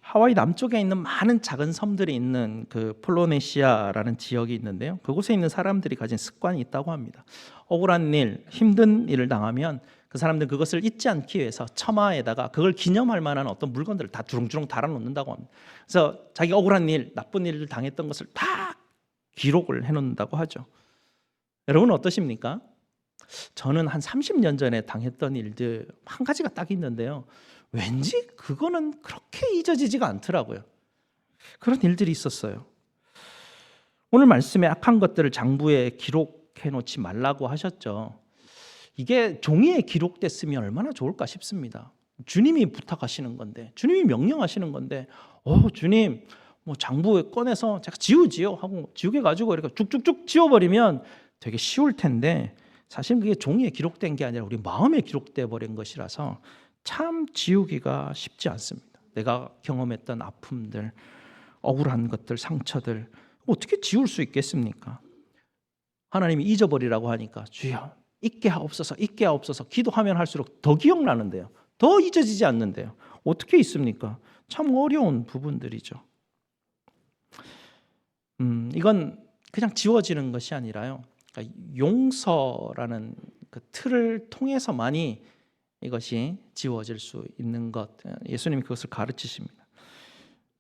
[SPEAKER 3] 하와이 남쪽에 있는 많은 작은 섬들이 있는 그 폴리네시아라는 지역이 있는데요. 그곳에 있는 사람들이 가진 습관이 있다고 합니다. 억울한 일, 힘든 일을 당하면 그 사람들은 그것을 잊지 않기 위해서 처마에다가 그걸 기념할 만한 어떤 물건들을 다 주렁주렁 달아놓는다고 합니다. 그래서 자기 억울한 일, 나쁜 일을 당했던 것을 다 기록을 해놓는다고 하죠. 여러분은 어떠십니까? 저는 한 30년 전에 당했던 일들 한 가지가 딱 있는데요. 왠지 그거는 그렇게 잊어지지가 않더라고요. 그런 일들이 있었어요. 오늘 말씀에 악한 것들을 장부에 기록해 놓지 말라고 하셨죠. 이게 종이에 기록됐으면 얼마나 좋을까 싶습니다. 주님이 부탁하시는 건데, 주님이 명령하시는 건데, 주님, 뭐 장부에 꺼내서 제가 지우지요 하고 지우개 가지고 이렇게 쭉쭉쭉 지워버리면 되게 쉬울 텐데, 사실 그게 종이에 기록된 게 아니라 우리 마음에 기록돼 버린 것이라서 참 지우기가 쉽지 않습니다. 내가 경험했던 아픔들, 억울한 것들, 상처들 어떻게 지울 수 있겠습니까? 하나님이 잊어버리라고 하니까 주여 잊게 하옵소서, 잊게 하옵소서 기도하면 할수록 더 기억나는데요. 더 잊어지지 않는데요. 어떻게 있습니까? 참 어려운 부분들이죠. 이건 그냥 지워지는 것이 아니라요. 그러니까 용서라는 그 틀을 통해서만이 이것이 지워질 수 있는 것. 예수님이 그것을 가르치십니다.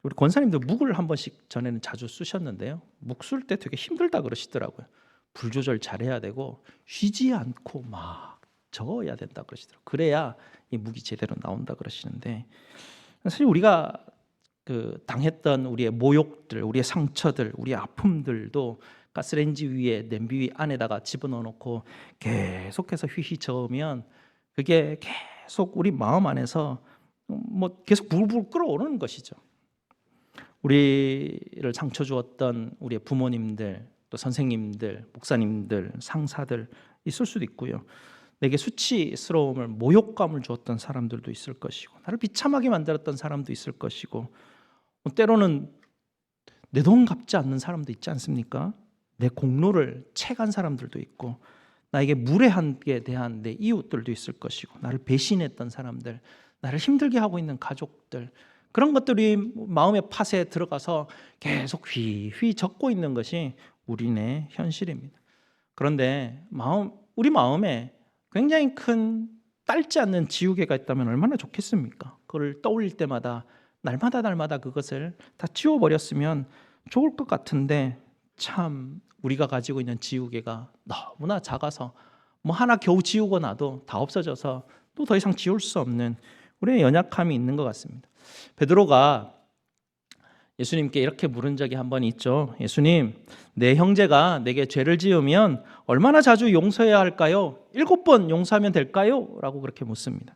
[SPEAKER 3] 우리 권사님들 묵을 한 번씩 전에는 자주 쓰셨는데요. 묵 쓸 때 되게 힘들다 그러시더라고요. 불 조절 잘해야 되고 쉬지 않고 막 적어야 된다 그러시더라고요. 그래야 이 무기 제대로 나온다 그러시는데, 사실 우리가 그 당했던 우리의 모욕들, 우리의 상처들, 우리의 아픔들도 가스레인지 위에 냄비 위 안에다가 집어넣어 놓고 계속해서 휘휘 저으면 그게 계속 우리 마음 안에서 뭐 계속 불불 끓어오르는 것이죠. 우리를 상처 주었던 우리의 부모님들, 또 선생님들, 목사님들, 상사들 있을 수도 있고요. 내게 수치스러움을, 모욕감을 주었던 사람들도 있을 것이고, 나를 비참하게 만들었던 사람도 있을 것이고, 때로는 내 돈 갚지 않는 사람도 있지 않습니까? 내 공로를 채간 사람들도 있고, 나에게 무례함에 대한 내 이웃들도 있을 것이고, 나를 배신했던 사람들, 나를 힘들게 하고 있는 가족들, 그런 것들이 마음의 팥에 들어가서 계속 휘휘 적고 있는 것이 우리네 현실입니다. 그런데 우리 마음에 굉장히 큰 딸지 않는 지우개가 있다면 얼마나 좋겠습니까? 그걸 떠올릴 때마다 날마다 그것을 다 지워버렸으면 좋을 것 같은데, 참 우리가 가지고 있는 지우개가 너무나 작아서 뭐 하나 겨우 지우고 나도 다 없어져서 또 더 이상 지울 수 없는 우리의 연약함이 있는 것 같습니다. 베드로가 예수님께 이렇게 물은 적이 한 번 있죠. 예수님, 내 형제가 내게 죄를 지으면 얼마나 자주 용서해야 할까요? 7번 용서하면 될까요? 라고 그렇게 묻습니다.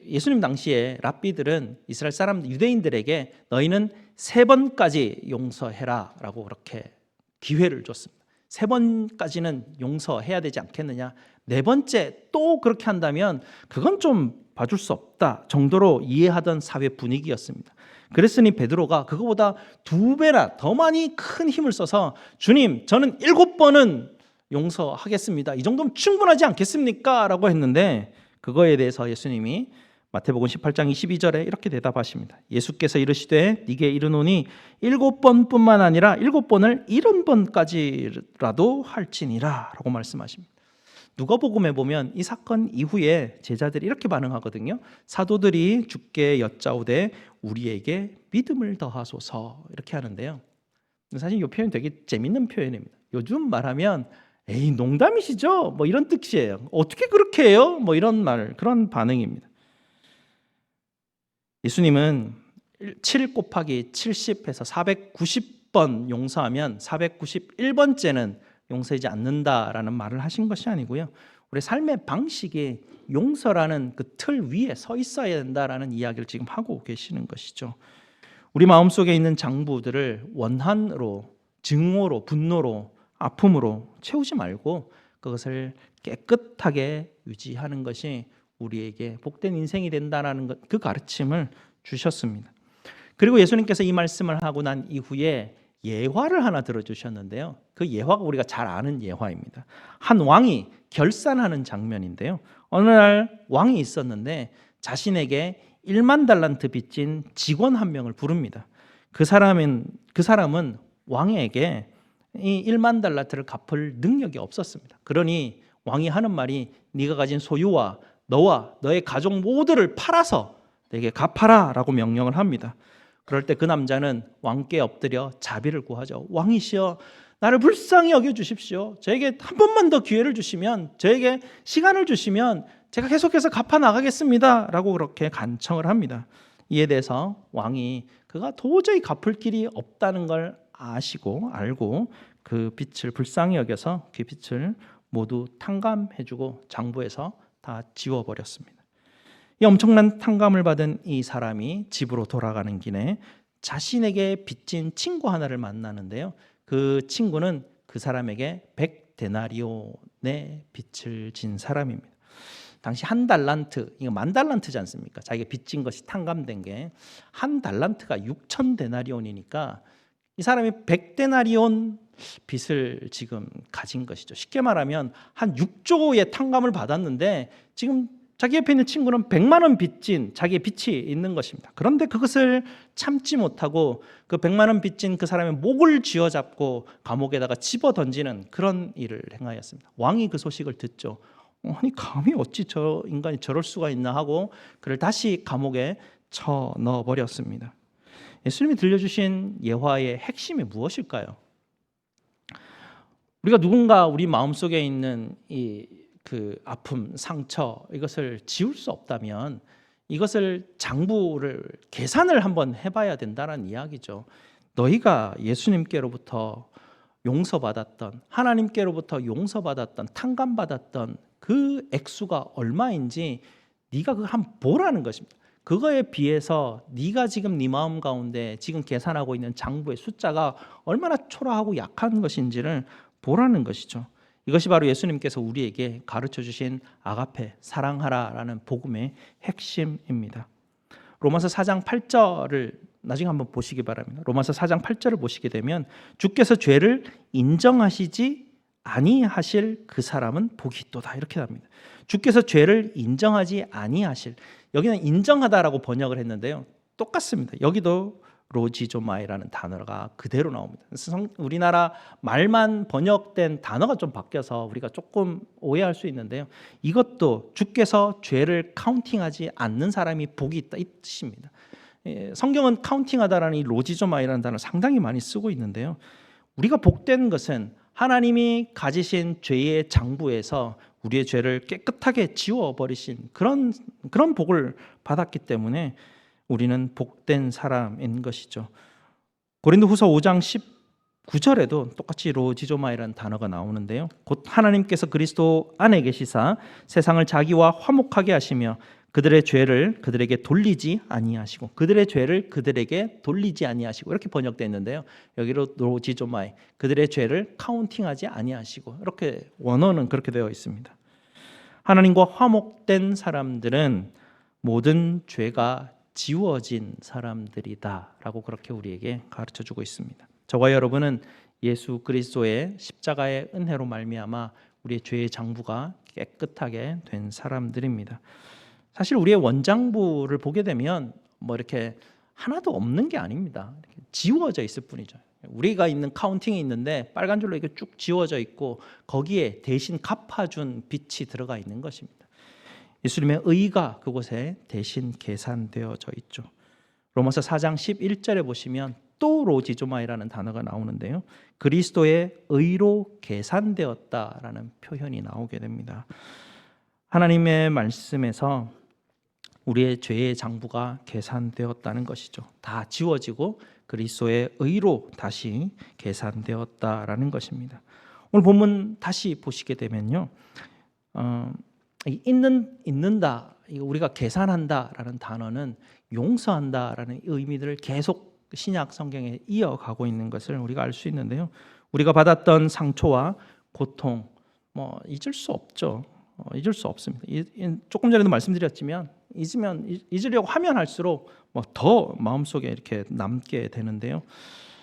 [SPEAKER 3] 예수님 당시에 랍비들은 이스라엘 사람 유대인들에게 너희는 3번까지 용서해라 라고 그렇게 기회를 줬습니다. 3번까지는 용서해야 되지 않겠느냐, 4번째 또 그렇게 한다면 그건 좀 봐줄 수 없다 정도로 이해하던 사회 분위기였습니다. 그랬으니 베드로가 그거보다 2배나 더 많이 큰 힘을 써서 주님, 저는 7번은 용서하겠습니다, 이 정도면 충분하지 않겠습니까? 라고 했는데, 그거에 대해서 예수님이 마태복음 18장 22절에 이렇게 대답하십니다. 예수께서 이르시되 네게 이르노니 7번뿐만 아니라 7번을 70번까지라도 할지니라 라고 말씀하십니다. 누가복음에 보면 이 사건 이후에 제자들이 이렇게 반응하거든요. 사도들이 주께 여짜오되 우리에게 믿음을 더하소서, 이렇게 하는데요. 사실 이 표현 되게 재밌는 표현입니다. 요즘 말하면 에이 농담이시죠? 뭐 이런 뜻이에요. 어떻게 그렇게 해요? 뭐 이런 그런 반응입니다. 예수님은 7 곱하기 70해서 490번 용서하면 491번째는 용서하지 않는다라는 말을 하신 것이 아니고요. 우리 삶의 방식이 용서라는 그 틀 위에 서 있어야 된다라는 이야기를 지금 하고 계시는 것이죠. 우리 마음속에 있는 장부들을 원한으로, 증오로, 분노로, 아픔으로 채우지 말고 그것을 깨끗하게 유지하는 것이 우리에게 복된 인생이 된다는 것, 그 가르침을 주셨습니다. 그리고 예수님께서 이 말씀을 하고 난 이후에 예화를 하나 들어주셨는데요. 그 예화가 우리가 잘 아는 예화입니다. 한 왕이 결산하는 장면인데요. 어느 날 왕이 있었는데 자신에게 1만 달란트 빚진 직원 한 명을 부릅니다. 그 사람은 왕에게 이 1만 달란트를 갚을 능력이 없었습니다. 그러니 왕이 하는 말이 네가 가진 소유와 너와 너의 가족 모두를 팔아서 내게 갚아라 라고 명령을 합니다. 그럴 때 그 남자는 왕께 엎드려 자비를 구하죠. 왕이시여, 나를 불쌍히 여겨주십시오. 저에게 한 번만 더 기회를 주시면, 저에게 시간을 주시면 제가 계속해서 갚아 나가겠습니다 라고 그렇게 간청을 합니다. 이에 대해서 왕이 그가 도저히 갚을 길이 없다는 걸 알고 그 빚을 불쌍히 여겨서 그 빚을 모두 탕감해주고 장부에서 다 지워버렸습니다. 이 엄청난 탕감을 받은 이 사람이 집으로 돌아가는 길에 자신에게 빚진 친구 하나를 만나는데요. 그 친구는 그 사람에게 100데나리온의 빚을 진 사람입니다. 당시 한 달란트, 이거 10,000달란트지 않습니까? 자기가 빚진 것이 탕감된 게 한 달란트가 6,000데나리온이니까 이 사람이 100데나리온 빚을 지금 가진 것이죠. 쉽게 말하면 한 6조의 탕감을 받았는데 지금 자기 옆에 있는 친구는 100만 원 빚진 자기의 빚이 있는 것입니다. 그런데 그것을 참지 못하고 그 100만 원 빚진 그 사람의 목을 쥐어잡고 감옥에다가 집어던지는 그런 일을 행하였습니다. 왕이 그 소식을 듣죠. 아니 감히 어찌 저 인간이 저럴 수가 있나 하고 그를 다시 감옥에 쳐 넣어버렸습니다. 예수님이 들려주신 예화의 핵심이 무엇일까요? 우리가 누군가 우리 마음속에 있는 그 아픔, 상처 이것을 지울 수 없다면 이것을 장부를 계산을 한번 해봐야 된다는 이야기죠. 너희가 예수님께로부터 용서받았던, 하나님께로부터 용서받았던, 탕감받았던 그 액수가 얼마인지 네가 그걸 한번 보라는 것입니다. 그거에 비해서 네가 지금 네 마음 가운데 지금 계산하고 있는 장부의 숫자가 얼마나 초라하고 약한 것인지를 보라는 것이죠. 이것이 바로 예수님께서 우리에게 가르쳐 주신 아가페, 사랑하라라는 복음의 핵심입니다. 로마서 4장 8절을 나중에 한번 보시기 바랍니다. 로마서 4장 8절을 보시게 되면 주께서 죄를 인정하시지 아니하실 그 사람은 복이 있도다 이렇게 합니다. 주께서 죄를 인정하지 아니하실, 여기는 인정하다라고 번역을 했는데요. 똑같습니다. 여기도 로지조마이라는 단어가 그대로 나옵니다. 우리나라 말만 번역된 단어가 좀 바뀌어서 우리가 조금 오해할 수 있는데요. 이것도 주께서 죄를 카운팅하지 않는 사람이 복이 있다 이 뜻입니다. 성경은 카운팅하다라는 이 로지조마이라는 단어를 상당히 많이 쓰고 있는데요. 우리가 복된 것은 하나님이 가지신 죄의 장부에서 우리의 죄를 깨끗하게 지워버리신 그런 복을 받았기 때문에 우리는 복된 사람인 것이죠. 고린도후서 5장 19절에도 똑같이 로지조마이라는 단어가 나오는데요. 곧 하나님께서 그리스도 안에 계시사 세상을 자기와 화목하게 하시며 그들의 죄를 그들에게 돌리지 아니하시고, 그들의 죄를 그들에게 돌리지 아니하시고 이렇게 번역되어 있는데요. 여기로 로지조마이, 그들의 죄를 카운팅하지 아니하시고, 이렇게 원어는 그렇게 되어 있습니다. 하나님과 화목된 사람들은 모든 죄가 지워진 사람들이다라고 그렇게 우리에게 가르쳐주고 있습니다. 저와 여러분은 예수 그리스도의 십자가의 은혜로 말미암아 우리의 죄의 장부가 깨끗하게 된 사람들입니다. 사실 우리의 원장부를 보게 되면 뭐 이렇게 하나도 없는 게 아닙니다. 이렇게 지워져 있을 뿐이죠. 우리가 있는 카운팅이 있는데 빨간 줄로 이렇게 쭉 지워져 있고 거기에 대신 갚아준 빛이 들어가 있는 것입니다. 예수님의 의가 그곳에 대신 계산되어져 있죠. 로마서 4장 11절에 보시면 또 로지조마이라는 단어가 나오는데요. 그리스도의 의로 계산되었다라는 표현이 나오게 됩니다. 하나님의 말씀에서 우리의 죄의 장부가 계산되었다는 것이죠. 다 지워지고 그리스도의 의로 다시 계산되었다라는 것입니다. 오늘 본문 다시 보시게 되면요, 있는다, 우리가 계산한다라는 단어는 용서한다라는 의미들을 계속 신약 성경에 이어가고 있는 것을 우리가 알 수 있는데요. 우리가 받았던 상처와 고통, 잊을 수 없죠. 잊을 수 없습니다. 조금 전에도 말씀드렸지만 잊으려고 하면 할수록 더 마음속에 이렇게 남게 되는데요.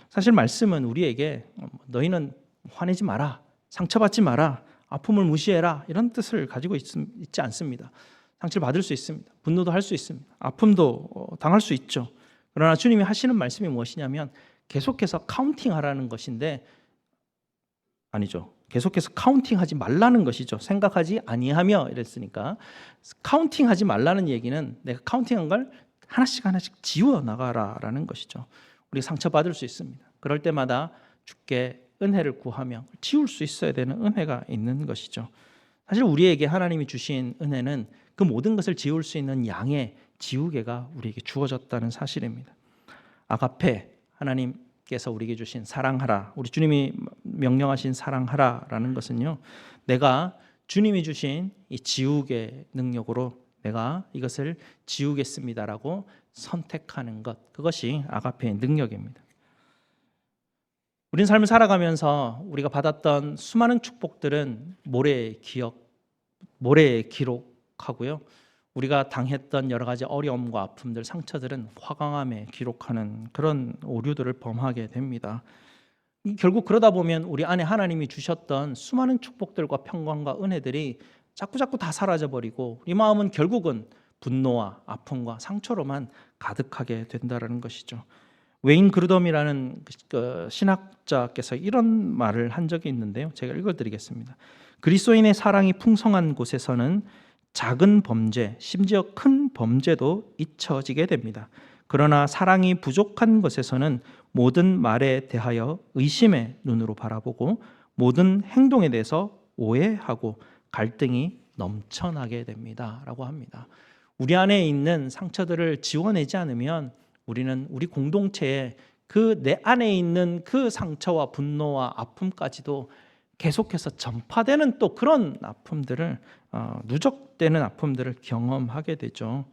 [SPEAKER 3] 사실 말씀은 우리에게 너희는 화내지 마라, 상처받지 마라, 아픔을 무시해라 이런 뜻을 가지고 있지 않습니다. 상처를 받을 수 있습니다. 분노도 할 수 있습니다. 아픔도 당할 수 있죠. 그러나 주님이 하시는 말씀이 무엇이냐면 계속해서 카운팅하라는 것인데, 아니죠. 계속해서 카운팅하지 말라는 것이죠. 생각하지 아니하며 이랬으니까 카운팅하지 말라는 얘기는 내가 카운팅한 걸 하나씩 지워 나가라라는 것이죠. 우리 상처받을 수 있습니다. 그럴 때마다 주께 은혜를 구하며 지울 수 있어야 되는 은혜가 있는 것이죠. 사실 우리에게 하나님이 주신 은혜는 그 모든 것을 지울 수 있는 양의 지우개가 우리에게 주어졌다는 사실입니다. 아가페, 하나님께서 우리에게 주신 사랑하라, 우리 주님이 명령하신 사랑하라라는 것은요, 내가 주님이 주신 이 지우개 능력으로 내가 이것을 지우겠습니다라고 선택하는 것, 그것이 아가페의 능력입니다. 우린 삶을 살아가면서 우리가 받았던 수많은 축복들은 모래에 기록하고요, 우리가 당했던 여러 가지 어려움과 아픔들, 상처들은 화강암에 기록하는 그런 오류들을 범하게 됩니다. 결국 그러다 보면 우리 안에 하나님이 주셨던 수많은 축복들과 평강과 은혜들이 자꾸 다 사라져버리고 우리 마음은 결국은 분노와 아픔과 상처로만 가득하게 된다는 것이죠. 웨인 그루덤이라는 신학자께서 이런 말을 한 적이 있는데요. 제가 읽어드리겠습니다. 그리스도인의 사랑이 풍성한 곳에서는 작은 범죄, 심지어 큰 범죄도 잊혀지게 됩니다. 그러나 사랑이 부족한 것에서는 모든 말에 대하여 의심의 눈으로 바라보고 모든 행동에 대해서 오해하고 갈등이 넘쳐나게 됩니다라고 합니다. 우리 안에 있는 상처들을 지워내지 않으면 우리는 우리 공동체에 그 내 안에 있는 그 상처와 분노와 아픔까지도 계속해서 전파되는 또 그런 아픔들을 누적되는 아픔들을 경험하게 되죠.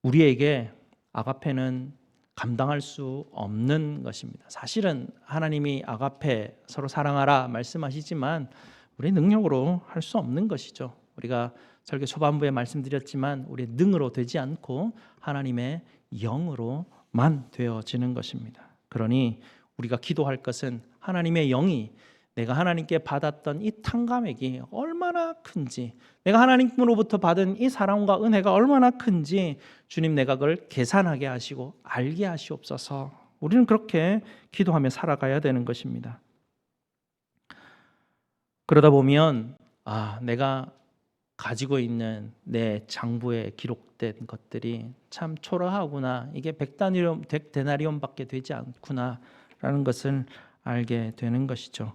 [SPEAKER 3] 우리에게 아가페는 감당할 수 없는 것입니다. 사실은 하나님이 아가페 서로 사랑하라 말씀하시지만 우리 능력으로 할 수 없는 것이죠. 우리가 설교 초반부에 말씀드렸지만 우리의 능으로 되지 않고 하나님의 영으로만 되어지는 것입니다. 그러니 우리가 기도할 것은 하나님의 영이 내가 하나님께 받았던 이 탕감액이 얼마나 큰지, 내가 하나님으로부터 받은 이 사랑과 은혜가 얼마나 큰지 주님 내가 그걸 계산하게 하시고 알게 하시옵소서. 우리는 그렇게 기도하며 살아가야 되는 것입니다. 그러다 보면 내가 가지고 있는 내 장부에 기록된 것들이 참 초라하구나, 이게 100데나리온밖에 되지 않구나라는 것을 알게 되는 것이죠.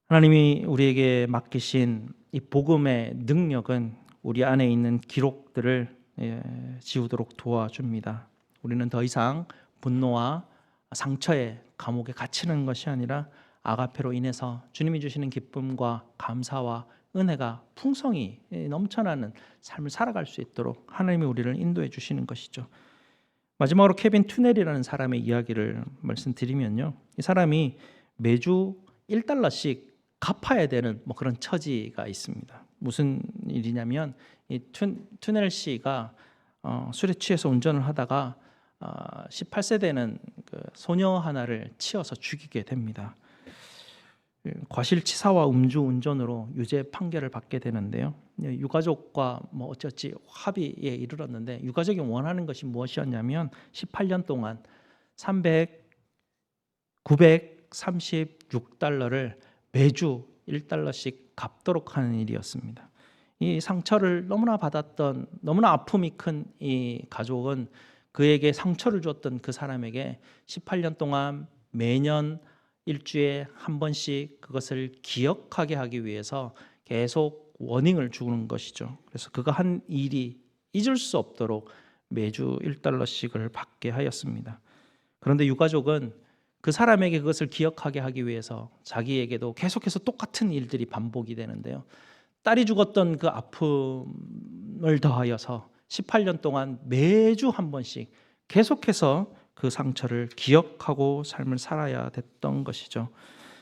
[SPEAKER 3] 하나님이 우리에게 맡기신 이 복음의 능력은 우리 안에 있는 기록들을 지우도록 도와줍니다. 우리는 더 이상 분노와 상처의 감옥에 갇히는 것이 아니라 아가페로 인해서 주님이 주시는 기쁨과 감사와 은혜가 풍성히 넘쳐나는 삶을 살아갈 수 있도록 하나님이 우리를 인도해 주시는 것이죠. 마지막으로 케빈 투넬이라는 사람의 이야기를 말씀드리면요, 이 사람이 매주 $1씩 갚아야 되는 그런 처지가 있습니다. 무슨 일이냐면 이 투넬 씨가 술에 취해서 운전을 하다가 18세 되는 그 소녀 하나를 치어서 죽이게 됩니다. 과실치사와 음주운전으로 유죄 판결을 받게 되는데요. 유가족과 어찌어찌 합의에 이르렀는데 유가족이 원하는 것이 무엇이었냐면 18년 동안 $936를 매주 $1씩 갚도록 하는 일이었습니다. 이 상처를 너무나 받았던, 너무나 아픔이 큰 이 가족은 그에게 상처를 줬던 그 사람에게 18년 동안 매년 일주에 한 번씩 그것을 기억하게 하기 위해서 계속 워닝을 주는 것이죠. 그래서 그가 한 일이 잊을 수 없도록 매주 $1씩을 받게 하였습니다. 그런데 유가족은 그 사람에게 그것을 기억하게 하기 위해서 자기에게도 계속해서 똑같은 일들이 반복이 되는데요. 딸이 죽었던 그 아픔을 더하여서 18년 동안 매주 한 번씩 계속해서 그 상처를 기억하고 삶을 살아야 됐던 것이죠.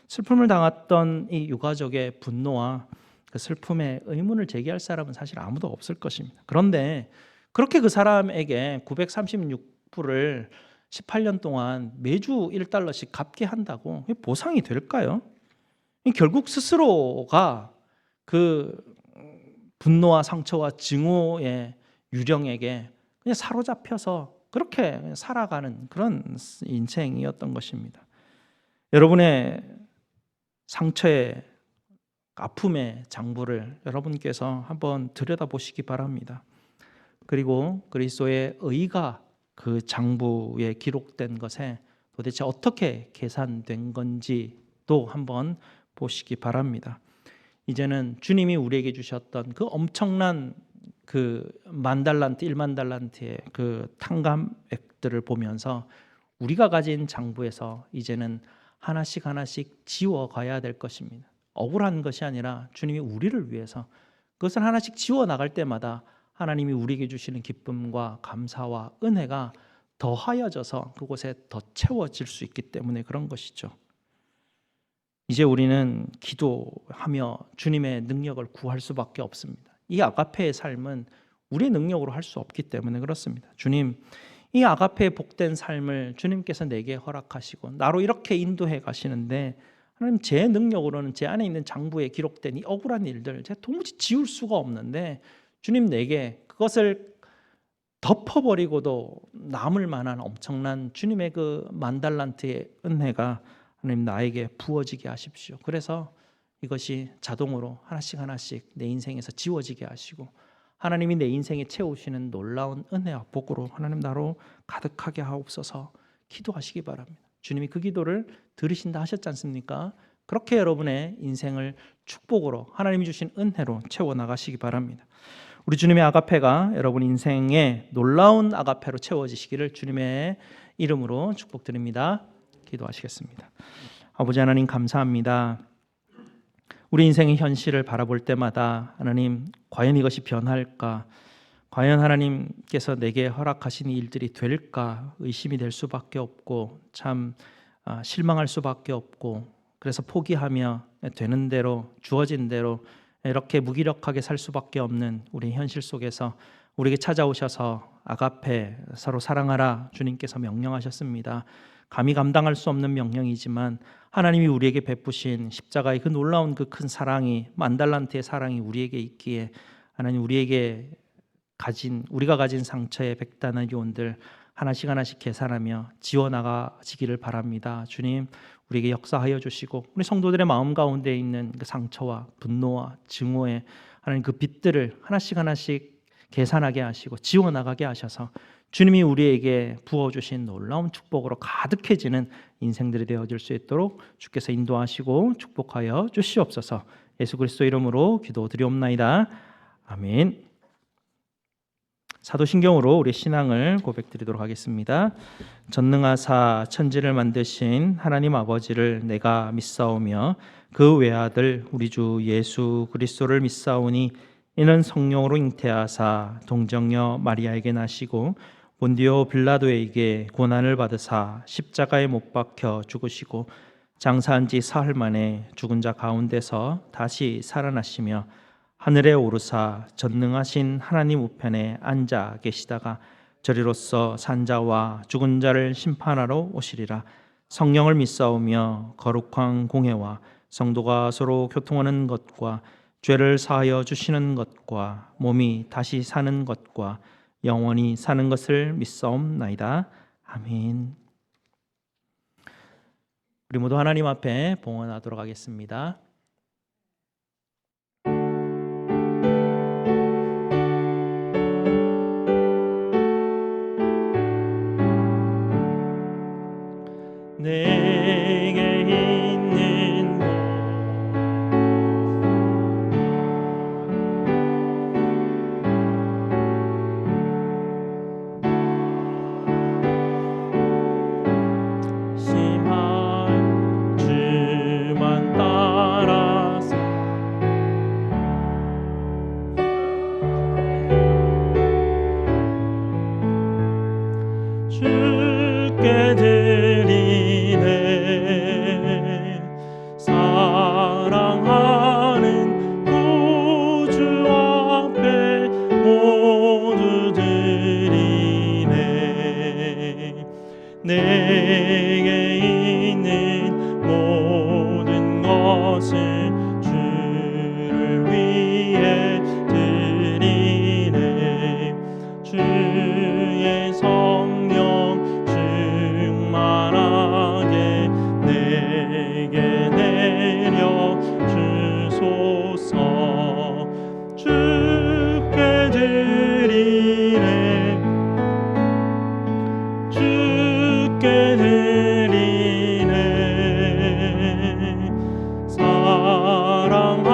[SPEAKER 3] 슬픔을 당했던 이 유가족의 분노와 그 슬픔에 의문을 제기할 사람은 사실 아무도 없을 것입니다. 그런데 그렇게 그 사람에게 $936을 18년 동안 매주 $1씩 갚게 한다고 보상이 될까요? 결국 스스로가 그 분노와 상처와 증오의 유령에게 그냥 사로잡혀서 그렇게 살아가는 그런 인생이었던 것입니다. 여러분의 상처의 아픔의 장부를 여러분께서 한번 들여다보시기 바랍니다. 그리고 그리스도의 의가 그 장부에 기록된 것에 도대체 어떻게 계산된 건지도 한번 보시기 바랍니다. 이제는 주님이 우리에게 주셨던 그 엄청난 그 10,000달란트, 10,000달란트의 그 탕감액들을 보면서 우리가 가진 장부에서 이제는 하나씩 하나씩 지워가야 될 것입니다. 억울한 것이 아니라 주님이 우리를 위해서 그것을 하나씩 지워 나갈 때마다 하나님이 우리에게 주시는 기쁨과 감사와 은혜가 더하여져서 그곳에 더 채워질 수 있기 때문에 그런 것이죠. 이제 우리는 기도하며 주님의 능력을 구할 수밖에 없습니다. 이 아가페의 삶은 우리의 능력으로 할 수 없기 때문에 그렇습니다. 주님, 이 아가페의 복된 삶을 주님께서 내게 허락하시고 나로 이렇게 인도해 가시는데 하나님, 제 능력으로는 제 안에 있는 장부에 기록된 이 억울한 일들 제가 도무지 지울 수가 없는데 주님, 내게 그것을 덮어버리고도 남을 만한 엄청난 주님의 그 10,000달란트의 은혜가 하나님 나에게 부어지게 하십시오. 그래서 이것이 자동으로 하나씩 하나씩 내 인생에서 지워지게 하시고 하나님이 내 인생에 채우시는 놀라운 은혜와 복으로 하나님 나로 가득하게 하옵소서. 기도하시기 바랍니다. 주님이 그 기도를 들으신다 하셨지 않습니까? 그렇게 여러분의 인생을 축복으로 하나님이 주신 은혜로 채워나가시기 바랍니다. 우리 주님의 아가페가 여러분 인생의 놀라운 아가페로 채워지시기를 주님의 이름으로 축복드립니다. 기도하시겠습니다. 아버지 하나님 감사합니다. 우리 인생의 현실을 바라볼 때마다 하나님 과연 이것이 변할까? 과연 하나님께서 내게 허락하신 일들이 될까? 의심이 될 수밖에 없고 참 실망할 수밖에 없고 그래서 포기하며 되는 대로 주어진 대로 이렇게 무기력하게 살 수밖에 없는 우리 현실 속에서 우리에게 찾아오셔서 아가페 서로 사랑하라 주님께서 명령하셨습니다. 감히 감당할 수 없는 명령이지만 하나님이 우리에게 베푸신 십자가의 그 놀라운 그 큰 사랑이 만달란트의 사랑이 우리에게 있기에 하나님 우리가 가진 상처의 백단의 요원들 하나씩 하나씩 계산하며 지워나가지기를 바랍니다. 주님 우리에게 역사하여 주시고 우리 성도들의 마음 가운데 있는 그 상처와 분노와 증오의 하나님 그 빚들을 하나씩 하나씩 계산하게 하시고 지워나가게 하셔서 주님이 우리에게 부어주신 놀라운 축복으로 가득해지는 인생들이 되어질 수 있도록 주께서 인도하시고 축복하여 주시옵소서. 예수 그리스도 이름으로 기도드리옵나이다. 아멘. 사도신경으로 우리 신앙을 고백드리도록 하겠습니다. 전능하사 천지를 만드신 하나님 아버지를 내가 믿사오며 그 외아들 우리 주 예수 그리스도를 믿사오니 이는 성령으로 잉태하사 동정녀 마리아에게 나시고 본디오 빌라도에게 고난을 받으사 십자가에 못 박혀 죽으시고 장사한 지 사흘 만에 죽은 자 가운데서 다시 살아나시며 하늘에 오르사 전능하신 하나님 우편에 앉아 계시다가 저리로서 산자와 죽은 자를 심판하러 오시리라. 성령을 믿사오며 거룩한 공회와 성도가 서로 교통하는 것과 죄를 사하여 주시는 것과 몸이 다시 사는 것과 영원히 사는 것을 믿사옵나이다. 아멘. 우리 모두 하나님 앞에 봉헌하도록 하겠습니다.
[SPEAKER 2] 내게 있는 심한 주만 따라서 주께 드리네. 사랑하는 구주 앞에 모두 드리네. 내게 있는 모든 것을 주를 위해 드리네. 주의 성령 충만하게 내게 내려 주소서. 주께 드리네. 주께 드리네. 사랑하는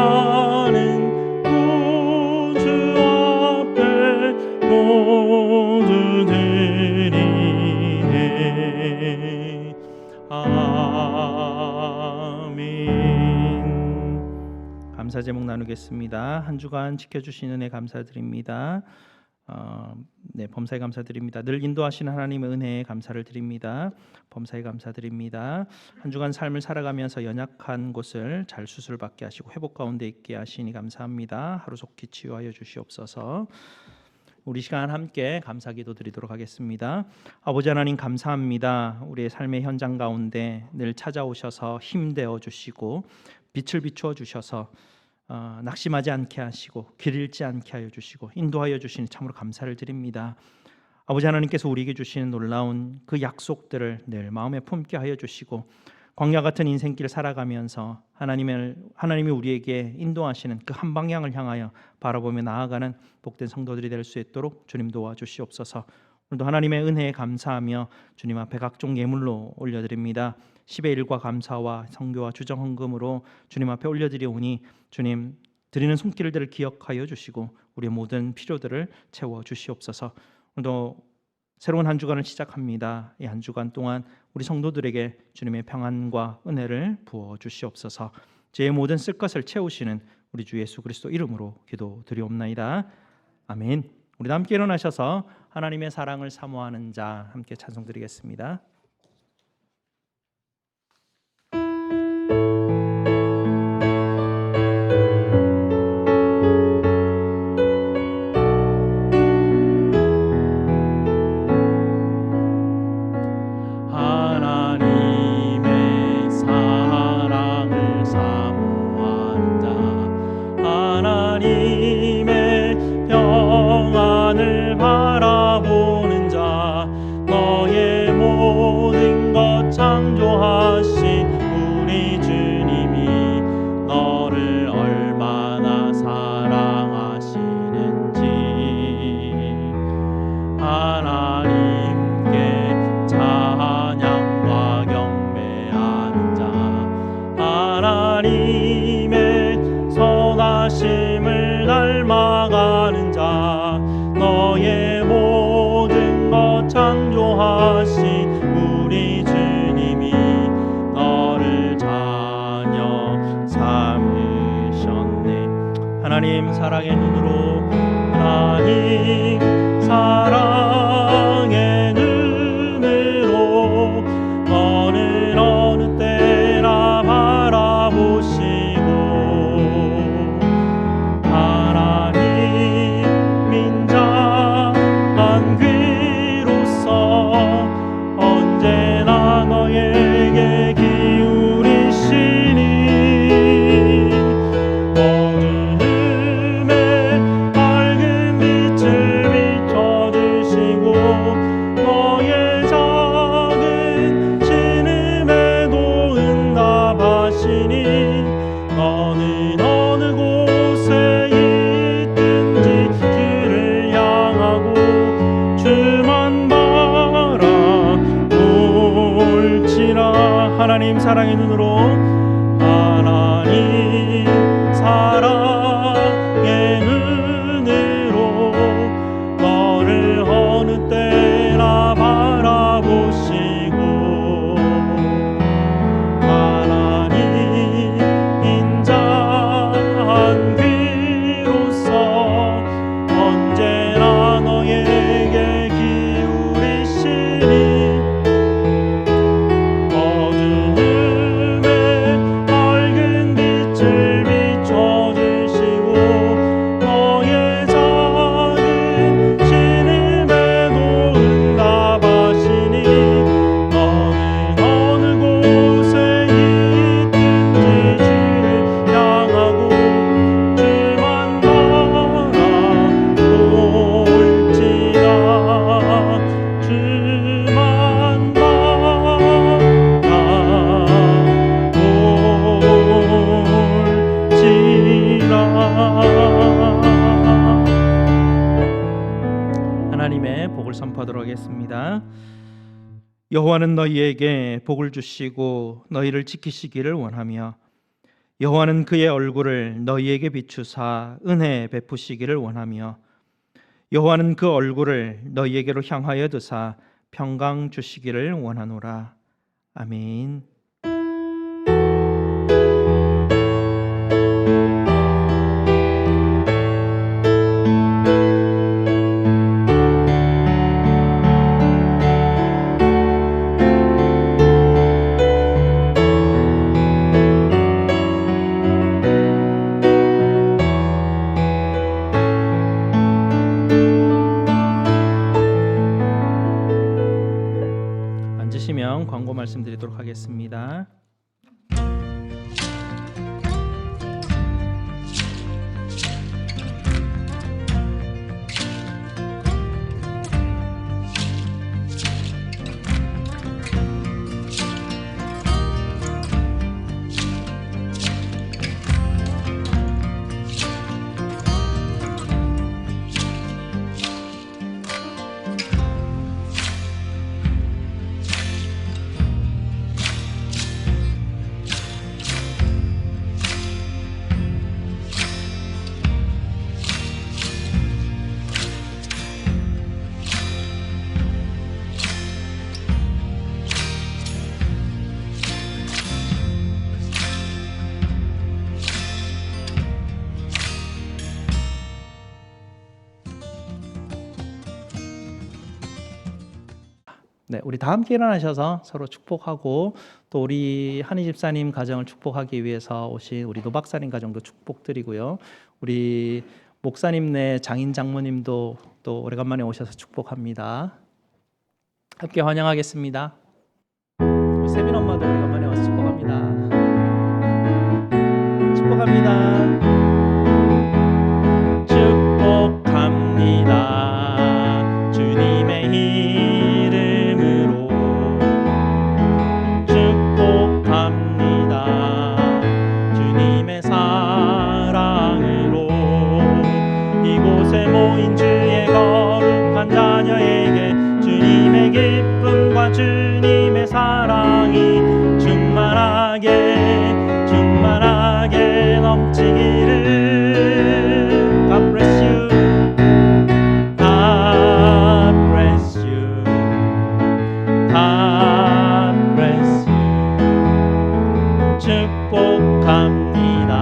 [SPEAKER 2] 구주 앞에 모두 드리네. 아멘.
[SPEAKER 3] 감사 제목 나누겠습니다. 한 주간 지켜주시는 은혜 감사드립니다. 범사에 감사드립니다. 늘 인도하시는 하나님의 은혜에 감사를 드립니다. 범사에 감사드립니다. 한 주간 삶을 살아가면서 연약한 곳을 잘 수술받게 하시고 회복 가운데 있게 하시니 감사합니다. 하루속히 치유하여 주시옵소서. 우리 시간 함께 감사기도 드리도록 하겠습니다. 아버지 하나님 감사합니다. 우리의 삶의 현장 가운데 늘 찾아오셔서 힘되어 주시고 빛을 비추어 주셔서 낙심하지 않게 하시고 길 잃지 않게 하여 주시고 인도하여 주시니 참으로 감사를 드립니다. 아버지 하나님께서 우리에게 주시는 놀라운 그 약속들을 늘 마음에 품게 하여 주시고 광야 같은 인생길 살아가면서 하나님이 우리에게 인도하시는 그 한 방향을 향하여 바라보며 나아가는 복된 성도들이 될 수 있도록 주님 도와주시옵소서. 오늘도 하나님의 은혜에 감사하며 주님 앞에 각종 예물로 올려드립니다. 10의 1과 감사와 성교와 주정 헌금으로 주님 앞에 올려드리오니 주님 드리는 손길들을 기억하여 주시고 우리의 모든 필요들을 채워 주시옵소서. 오늘도 새로운 한 주간을 시작합니다. 이 한 주간 동안 우리 성도들에게 주님의 평안과 은혜를 부어 주시옵소서. 제 모든 쓸 것을 채우시는 우리 주 예수 그리스도 이름으로 기도드리옵나이다. 아멘. 우리 함께 일어나셔서 하나님의 사랑을 사모하는 자 함께 찬송드리겠습니다.
[SPEAKER 2] 하나님의 사랑을 사모하는 자 하나님의 평안을 바라보는 자 너의 모든 것 창조하신 우리 주님이 너를 얼마나 사랑하시는지 하나님께 찬양과 경배하는 자 하나님의 선하심을 닮아가는 자 너의 모든 것 창조하신 우리 주님이 너를 자녀 삼으셨네. 하나님 사랑의 눈으로 하나님 사랑의 눈으로 너는 어느 때나 바라보시고 하나님 민자한 귀로서 언제나 너에게 기울이시니 어둠에 밝은 빛을 비춰주시고 너의 작은 신음에도 응답하시니 너는 어느 곳에 있든지 주를 향하고 주만 바라볼지라. 하나님 사랑의 눈으로 하나님 사랑의 눈으로 너를 어느 때나 바라보시고 하나님 인자한 귀로서 언제나 너에게 기울이시니 어둠에 밝은 빛을 비춰주시고 너의 작은 신음에도 응답하시니 너는 어느 곳에 있든지 주를 향하고 주만 바라볼지라. 주만 바라볼지라.
[SPEAKER 3] 하나님의 복을 선포하도록 하겠습니다. 여호와는 너희에게 복을 주시고 너희를 지키시기를 원하며 여호와는 그의 얼굴을 너희에게 비추사 은혜 베푸시기를 원하며 여호와는 그 얼굴을 너희에게로 향하여 드사 평강 주시기를 원하노라. 아멘. 앉으시면 광고 말씀드리도록 하겠습니다. 우리 다 함께 일어나셔서 서로 축복하고 또 우리 한희 집사님 가정을 축복하기 위해서 오신 우리 노 박사님 가정도 축복드리고요. 우리 목사님네 장인 장모님도 또 오래간만에 오셔서 축복합니다. 함께 환영하겠습니다. 우리 세빈 엄마도 오래간만에 와서 축복합니다. 축복합니다. 축복합니다. 주님의 이름으로 축복합니다. 주님의 사랑으로 이곳에 모인 주의 거룩한 자녀에게 주님의 기쁨과 주님의 사랑이 충만하게 넘치기를. God bless you. God bless you. God bless you. 축복합니다.